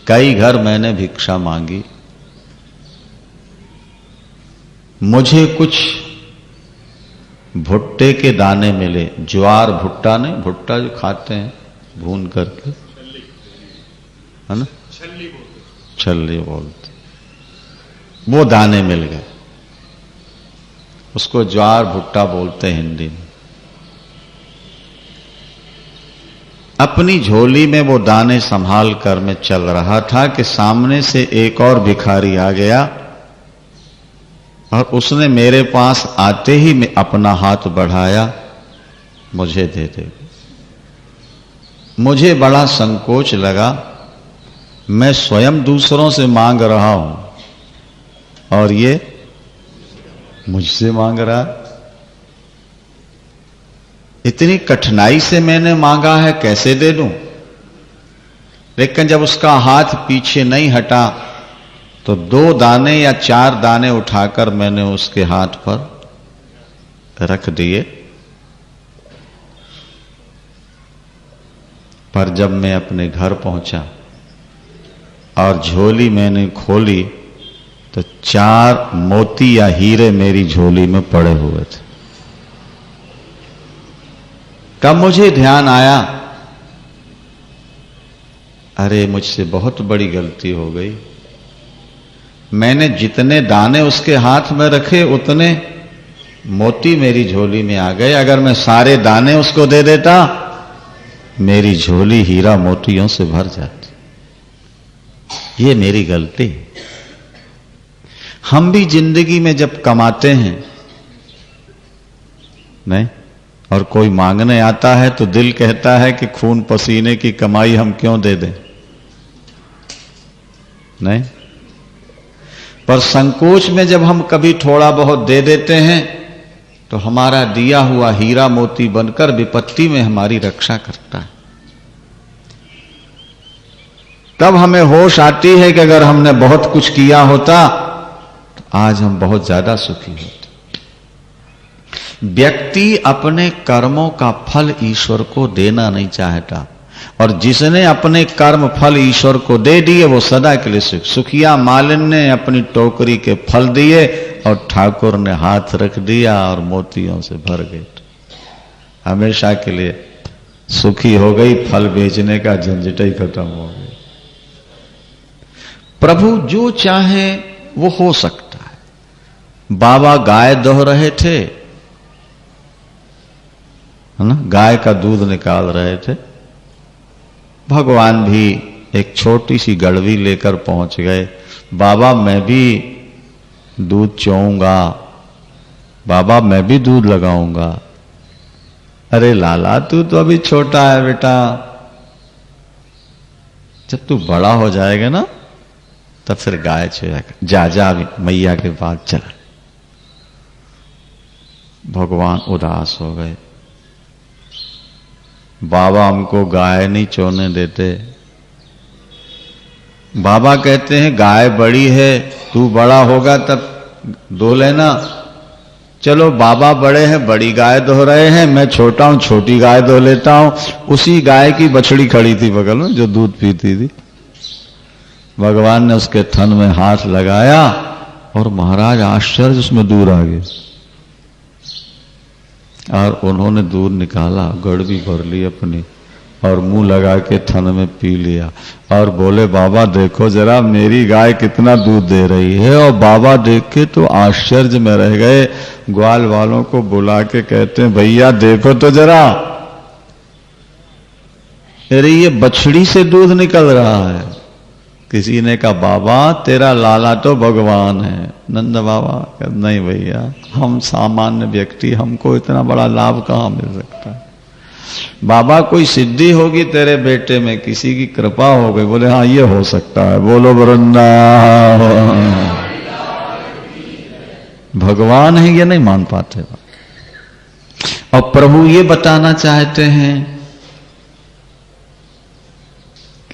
Speaker 1: कई घर मैंने भिक्षा मांगी, मुझे कुछ भुट्टे के दाने मिले। ज्वार भुट्टा नहीं, भुट्टा जो खाते हैं भून करके, है ना, छल्ली बोलते, वो दाने मिल गए। उसको ज्वार भुट्टा बोलते हैं हिंदी में। अपनी झोली में वो दाने संभाल कर मैं चल रहा था कि सामने से एक और भिखारी आ गया और उसने मेरे पास आते ही मैं अपना हाथ बढ़ाया, मुझे दे दे। मुझे बड़ा संकोच लगा, मैं स्वयं दूसरों से मांग रहा हूं और ये मुझसे मांग रहा। इतनी कठिनाई से मैंने मांगा है, कैसे दे दूं? लेकिन जब उसका हाथ पीछे नहीं हटा तो 2 दाने या 4 दाने उठाकर मैंने उसके हाथ पर रख दिए। पर जब मैं अपने घर पहुंचा और झोली मैंने खोली तो 4 मोती या हीरे मेरी झोली में पड़े हुए थे। तब मुझे ध्यान आया, अरे मुझसे बहुत बड़ी गलती हो गई। मैंने जितने दाने उसके हाथ में रखे उतने मोती मेरी झोली में आ गए। अगर मैं सारे दाने उसको दे देता मेरी झोली हीरा मोतियों से भर जाती। ये मेरी गलती। हम भी जिंदगी में जब कमाते हैं नहीं, और कोई मांगने आता है तो दिल कहता है कि खून पसीने की कमाई हम क्यों दे दें, नहीं। पर संकोच में जब हम कभी थोड़ा बहुत दे देते हैं तो हमारा दिया हुआ हीरा मोती बनकर विपत्ति में हमारी रक्षा करता है। तब हमें होश आती है कि अगर हमने बहुत कुछ किया होता तो आज हम बहुत ज्यादा सुखी होते। व्यक्ति अपने कर्मों का फल ईश्वर को देना नहीं चाहता, और जिसने अपने कर्म फल ईश्वर को दे दिए वो सदा के लिए सुखिया मालिन ने अपनी टोकरी के फल दिए और ठाकुर ने हाथ रख दिया और मोतियों से भर गए, हमेशा के लिए सुखी हो गई। फल बेचने का झंझट ही खत्म हो गया। प्रभु जो चाहे वो हो सकता है। बाबा गाय दोह रहे थे, है ना, गाय का दूध निकाल रहे थे। भगवान भी एक छोटी सी गड़वी लेकर पहुंच गए। बाबा मैं भी दूध चोऊंगा, बाबा मैं भी दूध लगाऊंगा। अरे लाला तू तो अभी छोटा है बेटा, जब तू बड़ा हो जाएगा ना तब फिर गाय चोएगा। जा मैया के पास चला। भगवान उदास हो गए। बाबा हमको गाय नहीं चोने देते। बाबा कहते हैं गाय बड़ी है, तू बड़ा होगा तब दो लेना। चलो बाबा बड़े हैं, बड़ी गाय दो रहे हैं, मैं छोटा हूं, छोटी गाय दो लेता हूं। उसी गाय की बछड़ी खड़ी थी बगल में जो दूध पीती थी। भगवान ने उसके थन में हाथ लगाया और महाराज आश्चर्य, उसमें दूध आ गया और उन्होंने दूध निकाला, गड़वी भर ली अपनी और मुंह लगा के थन में पी लिया और बोले बाबा देखो जरा मेरी गाय कितना दूध दे रही है। और बाबा देख के तो आश्चर्य में रह गए। ग्वाल वालों को बुला के कहते हैं भैया देखो तो जरा, अरे ये बछड़ी से दूध निकल रहा है। किसी ने कहा बाबा तेरा लाला तो भगवान है। नंद बाबा कहते नहीं भैया हम सामान्य व्यक्ति, हमको इतना बड़ा लाभ कहां मिल सकता है। बाबा कोई सिद्धि होगी तेरे बेटे में, किसी की कृपा हो गई। बोले हाँ ये हो सकता है। बोलो वृंदावन। भगवान है ये नहीं मान पाते। और प्रभु ये बताना चाहते हैं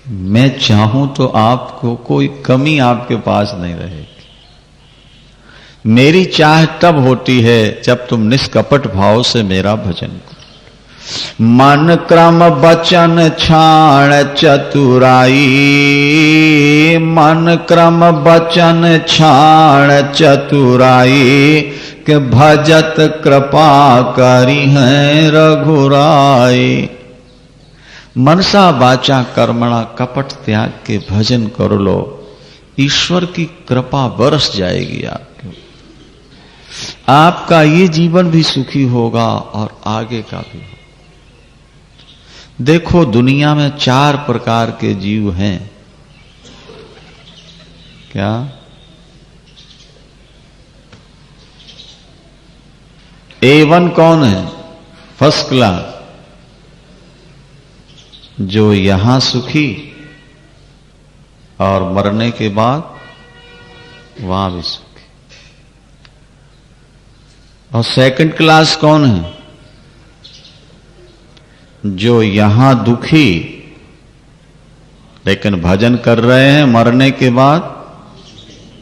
Speaker 1: मैं चाहूं तो आपको कोई कमी आपके पास नहीं रहेगी। मेरी चाह तब होती है जब तुम निष्कपट भाव से मेरा भजन करो। मन क्रम बचन छाण चतुराई, मन क्रम बचन छाण चतुराई, के भजत कृपा करी है रघुराई। मनसा वाचा कर्मणा कपट त्याग के भजन कर लो, ईश्वर की कृपा बरस जाएगी आपके। आपका ये जीवन भी सुखी होगा और आगे का भी होगा। देखो दुनिया में 4 प्रकार के जीव हैं। क्या? A1 कौन है? फर्स्ट क्लास, जो यहां सुखी और मरने के बाद वहां भी सुखी। और सेकंड क्लास कौन है? जो यहां दुखी लेकिन भजन कर रहे हैं, मरने के बाद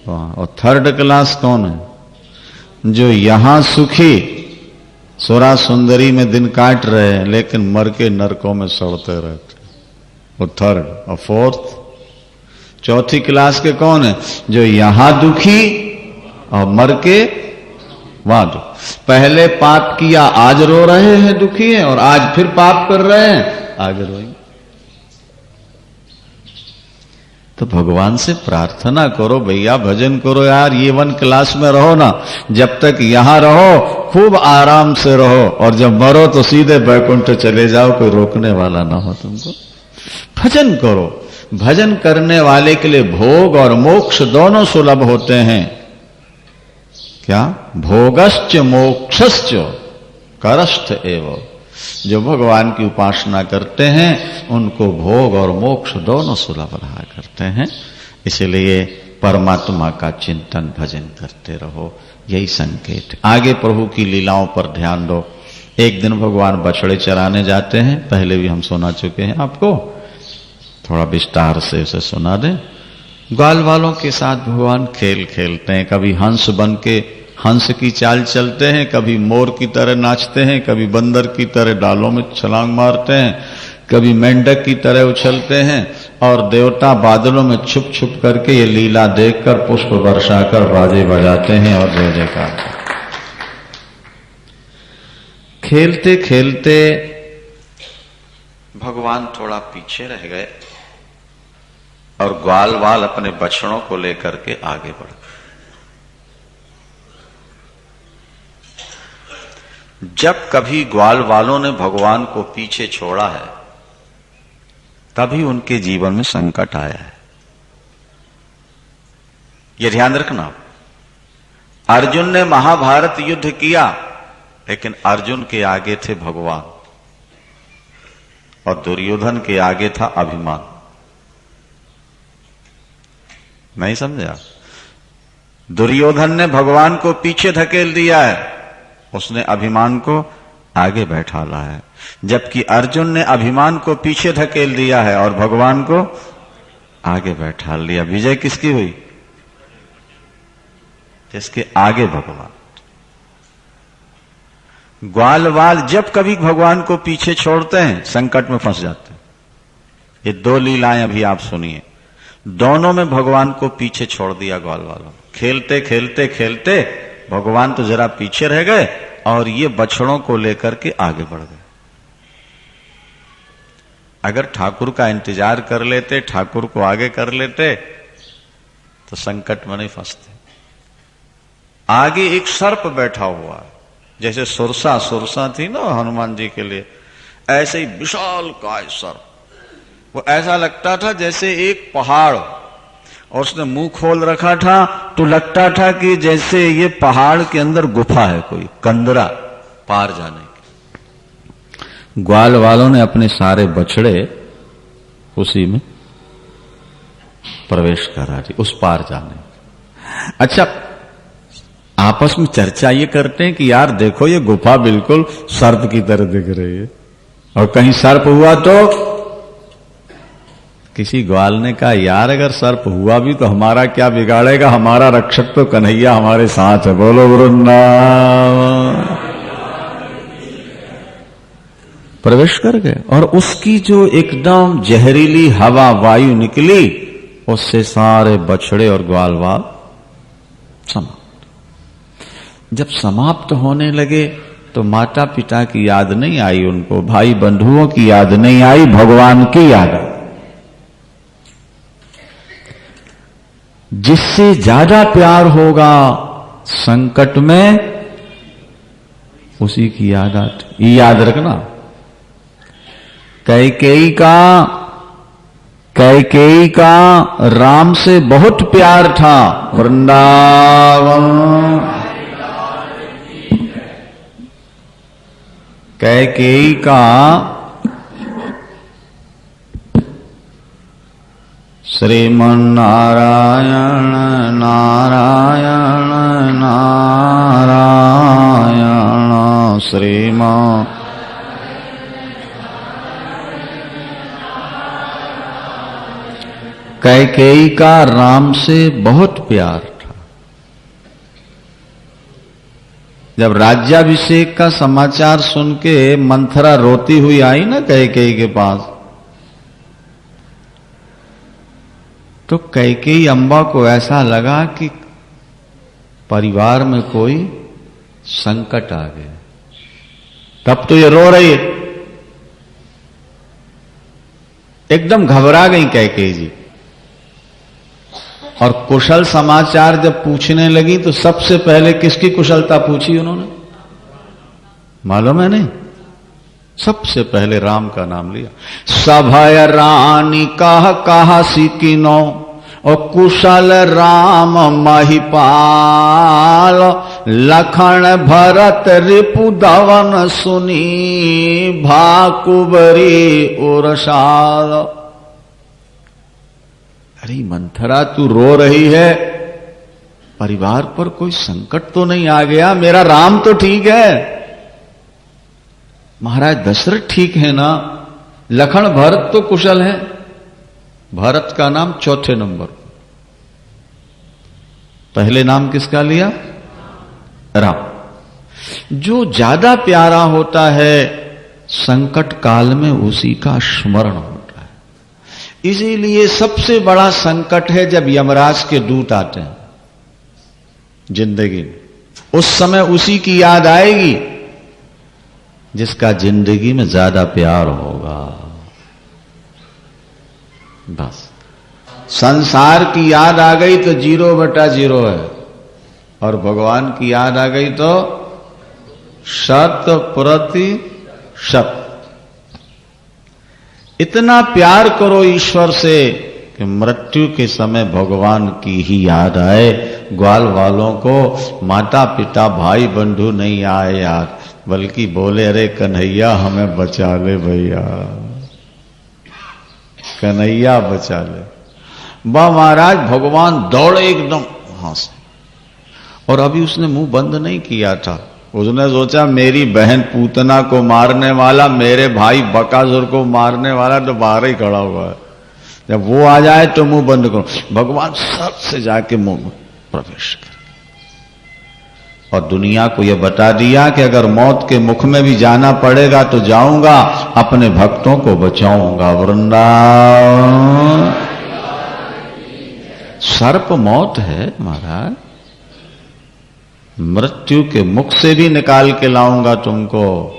Speaker 1: वहां। और थर्ड क्लास कौन है? जो यहां सुखी सोरा सुंदरी में दिन काट रहे हैं लेकिन मर के नरकों में सड़ते रहते। वो थर्ड। और फोर्थ, चौथी क्लास के कौन है? जो यहां दुखी और मर के वहां दुखी। पहले पाप किया आज रो रहे हैं दुखी हैं, और आज फिर पाप कर रहे हैं आगे रोएंगे। तो भगवान से प्रार्थना करो भैया भजन करो यार, ये 1 क्लास में रहो ना। जब तक यहां रहो खूब आराम से रहो, और जब मरो तो सीधे बैकुंठ चले जाओ, कोई रोकने वाला ना हो तुमको। भजन करो। भजन करने वाले के लिए भोग और मोक्ष दोनों सुलभ होते हैं। क्या? भोगश्च मोक्षश्च करस्थ एव। जो भगवान की उपासना करते हैं उनको भोग और मोक्ष दोनों सुलभ रहा करते हैं। इसलिए परमात्मा का चिंतन भजन करते रहो, यही संकेत। आगे प्रभु की लीलाओं पर ध्यान दो। एक दिन भगवान बछड़े चराने जाते हैं, पहले भी हम सुना चुके हैं आपको, थोड़ा विस्तार से उसे सुना दें। ग्वाल वालों के साथ भगवान खेल खेलते हैं। कभी हंस बन के हंस की चाल चलते हैं, कभी मोर की तरह नाचते हैं, कभी बंदर की तरह डालों में छलांग मारते हैं, कभी मेंढक की तरह उछलते हैं, और देवता बादलों में छुप छुप करके ये लीला देखकर पुष्प बरसाकर बाजे बजाते हैं और जय जयकार। खेलते खेलते भगवान थोड़ा पीछे रह गए और ग्वाल वाल अपने बछड़ों को लेकर के आगे बढ़ गए। जब कभी ग्वाल वालों ने भगवान को पीछे छोड़ा है, तभी उनके जीवन में संकट आया है। यह ध्यान रखना। अर्जुन ने महाभारत युद्ध किया, लेकिन अर्जुन के आगे थे भगवान, और दुर्योधन के आगे था अभिमान। नहीं समझे आप? दुर्योधन ने भगवान को पीछे धकेल दिया है, उसने अभिमान को आगे बैठाला है, जबकि अर्जुन ने अभिमान को पीछे धकेल दिया है और भगवान को आगे बैठा लिया। विजय किसकी हुई? जिसके आगे भगवान। ग्वाल वाल जब कभी भगवान को पीछे छोड़ते हैं, संकट में फंस जाते हैं। ये दो लीलाएं अभी आप सुनिए, दोनों में भगवान को पीछे छोड़ दिया ग्वाल वालों। खेलते खेलते खेलते भगवान तो जरा पीछे रह गए और ये बछड़ों को लेकर के आगे बढ़ गए। अगर ठाकुर का इंतजार कर लेते, ठाकुर को आगे कर लेते, तो संकट में नहीं फंसते। आगे एक सर्प बैठा हुआ है, जैसे सुरसा थी ना हनुमान जी के लिए, ऐसे ही विशाल काय सर्प। वो ऐसा लगता था जैसे एक पहाड़, और उसने मुंह खोल रखा था तो लगता था कि जैसे ये पहाड़ के अंदर गुफा है, कोई कंदरा पार जाने की। ग्वाल वालों ने अपने सारे बछड़े उसी में प्रवेश करा दी, उस पार जाने। अच्छा, आपस में चर्चा ये करते हैं कि यार देखो ये गुफा बिल्कुल सर्प की तरह दिख रही है, और कहीं सर्प हुआ तो किसी ग्वाल ने कहा यार अगर सर्प हुआ भी तो हमारा क्या बिगाड़ेगा, हमारा रक्षक तो कन्हैया हमारे साथ है। बोलो वृंदावन। प्रवेश कर गए और उसकी जो एकदम जहरीली हवा वायु निकली, उससे सारे बछड़े और ग्वाल वाल समाप्त। जब समाप्त होने लगे तो माता पिता की याद नहीं आई उनको, भाई बंधुओं की याद नहीं आई, भगवान की याद आई। जिससे ज्यादा प्यार होगा संकट में, उसी की याद आती। याद रखना, कैकेयी का राम से बहुत प्यार था। वृंदावन। कैकेयी का श्रीमन्नारायण नारायण नारायण श्रीमान। कैकेयी का राम से बहुत प्यार था। जब राज्याभिषेक का समाचार सुन के मंथरा रोती हुई आई ना कैकेयी के पास, तो कैकेयी अम्बा को ऐसा लगा कि परिवार में कोई संकट आ गया। तब तो ये रो रही है, एकदम घबरा गई कैकेयी जी, और कुशल समाचार जब पूछने लगी तो सबसे पहले किसकी कुशलता पूछी उन्होंने? मालूम है नहीं? सबसे पहले राम का नाम लिया। सभय रानी कहा सिकिनो और कुशल राम महिपाल, लखन भरत रिपु दवन सुनी, भाकुबरी उरसाल। अरे मंथरा तू रो रही है, परिवार पर कोई संकट तो नहीं आ गया? मेरा राम तो ठीक है, महाराज दशरथ ठीक है ना, लखन भरत तो कुशल है। भरत का नाम चौथे नंबर, पहले नाम किसका लिया? राम। जो ज्यादा प्यारा होता है संकट काल में उसी का स्मरण होता है। इसीलिए सबसे बड़ा संकट है जब यमराज के दूत आते हैं जिंदगी में, उस समय उसी की याद आएगी जिसका जिंदगी में ज्यादा प्यार होगा। बस संसार की याद आ गई तो 0/0 है, और भगवान की याद आ गई तो 100%। इतना प्यार करो ईश्वर से कि मृत्यु के समय भगवान की ही याद आए। ग्वाल वालों को माता पिता भाई बंधु नहीं आए यार, बल्कि बोले अरे कन्हैया हमें बचा ले भैया, कन्हैया बचा ले। वाह महाराज, भगवान दौड़े एकदम वहां से, और अभी उसने मुंह बंद नहीं किया था। उसने सोचा मेरी बहन पूतना को मारने वाला, मेरे भाई बकासुर को मारने वाला तो बाहर ही खड़ा हुआ है, जब वो आ जाए तो मुंह बंद करो। भगवान सर से जाके मुंह में प्रवेश कर, और दुनिया को यह बता दिया कि अगर मौत के मुख में भी जाना पड़ेगा तो जाऊंगा, अपने भक्तों को बचाऊंगा। वृंदावन सर्प मौत है महाराज, मृत्यु के मुख से भी निकाल के लाऊंगा तुमको,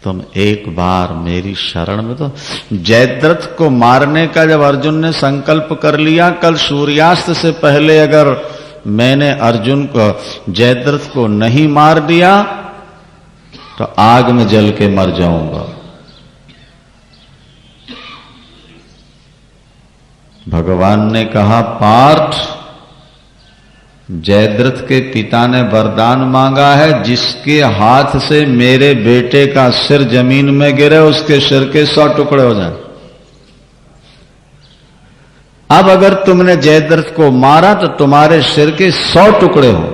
Speaker 1: तुम एक बार मेरी शरण में। तो जयद्रथ को मारने का जब अर्जुन ने संकल्प कर लिया, कल सूर्यास्त से पहले अगर मैंने अर्जुन को जयद्रथ को नहीं मार दिया तो आग में जल के मर जाऊंगा। भगवान ने कहा पार्थ, जयद्रथ के पिता ने वरदान मांगा है, जिसके हाथ से मेरे बेटे का सिर जमीन में गिरे उसके सिर के 100 टुकड़े हो जाए। अब अगर तुमने जयद्रथ को मारा तो तुम्हारे सिर के 100 टुकड़े हो,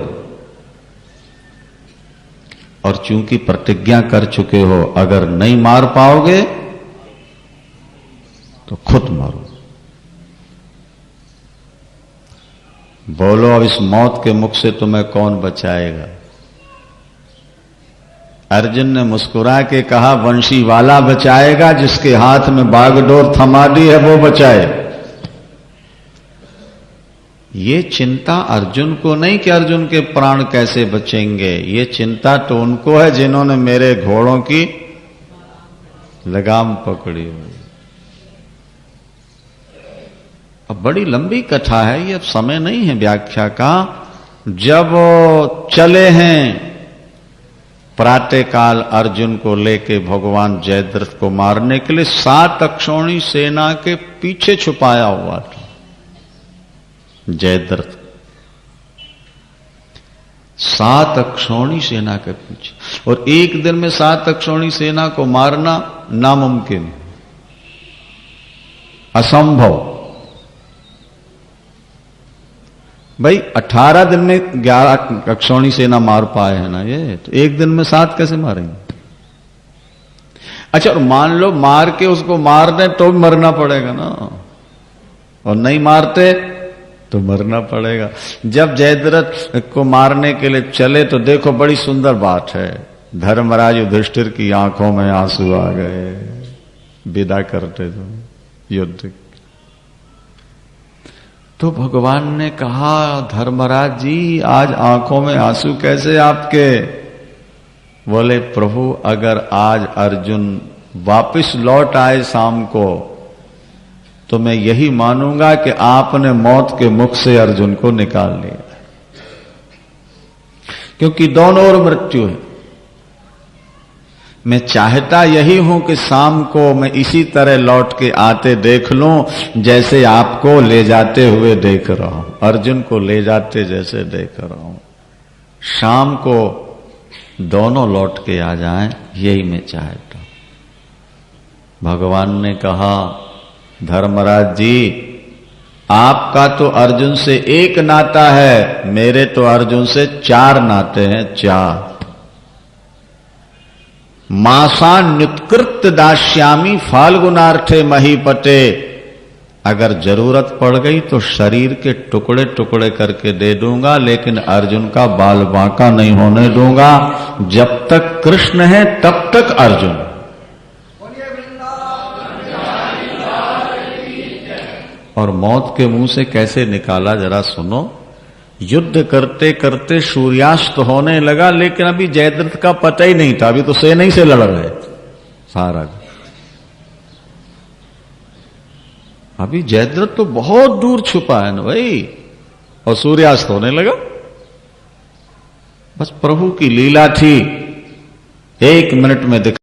Speaker 1: और चूंकि प्रतिज्ञा कर चुके हो अगर नहीं मार पाओगे तो खुद मरो। बोलो अब इस मौत के मुख से तुम्हें कौन बचाएगा? अर्जुन ने मुस्कुरा के कहा वंशी वाला बचाएगा, जिसके हाथ में बागडोर थमा दी है वो बचाए। ये चिंता अर्जुन को नहीं कि अर्जुन के प्राण कैसे बचेंगे, ये चिंता तो उनको है जिन्होंने मेरे घोड़ों की लगाम पकड़ी हुई। अब बड़ी लंबी कथा है, ये अब समय नहीं है व्याख्या का। जब चले हैं प्रातःकाल अर्जुन को लेके भगवान जयद्रथ को मारने के लिए, 7 अक्षौणी सेना के पीछे छुपाया हुआ था जयद्रथ। 7 अक्षौणी सेना के पीछे, और एक दिन में 7 अक्षौणी सेना को मारना नामुमकिन, असंभव। भाई 18 दिन में 11 अक्षौणी सेना मार पाए हैं ना ये, तो एक दिन में 7 कैसे मारेंगे? अच्छा, और मान लो मार के उसको मार दें तो भी मरना पड़ेगा ना, और नहीं मारते तो मरना पड़ेगा। जब जयद्रथ को मारने के लिए चले तो देखो बड़ी सुंदर बात है, धर्मराज युधिष्ठिर की आंखों में आंसू आ गए विदा करते तो युद्ध। तो भगवान ने कहा धर्मराज जी आज आंखों में आंसू कैसे आपके? बोले प्रभु अगर आज अर्जुन वापस लौट आए शाम को तो मैं यही मानूंगा कि आपने मौत के मुख से अर्जुन को निकाल लिया, क्योंकि दोनों ओर मृत्यु है। मैं चाहता यही हूं कि शाम को मैं इसी तरह लौट के आते देख लूं जैसे आपको ले जाते हुए देख रहा हूं, अर्जुन को ले जाते जैसे देख रहा हूं। शाम को दोनों लौट के आ जाएं, यही मैं चाहता हूं। भगवान ने कहा, धर्मराज जी आपका तो अर्जुन से एक नाता है, मेरे तो अर्जुन से 4 नाते हैं, 4। मासान्युत्कृत दास्यामी फाल्गुनार्थे महीपते, अगर जरूरत पड़ गई तो शरीर के टुकड़े टुकड़े करके दे दूंगा, लेकिन अर्जुन का बाल बांका नहीं होने दूंगा। जब तक कृष्ण है तब तक अर्जुन। और मौत के मुंह से कैसे निकाला जरा सुनो। युद्ध करते करते सूर्यास्त होने लगा, लेकिन अभी जयद्रथ का पता ही नहीं था, अभी तो सेना ही से लड़ रहे सारा। अभी जयद्रथ तो बहुत दूर छुपा है ना भाई, और सूर्यास्त होने लगा। बस प्रभु की लीला थी, 1 मिनट में दिखा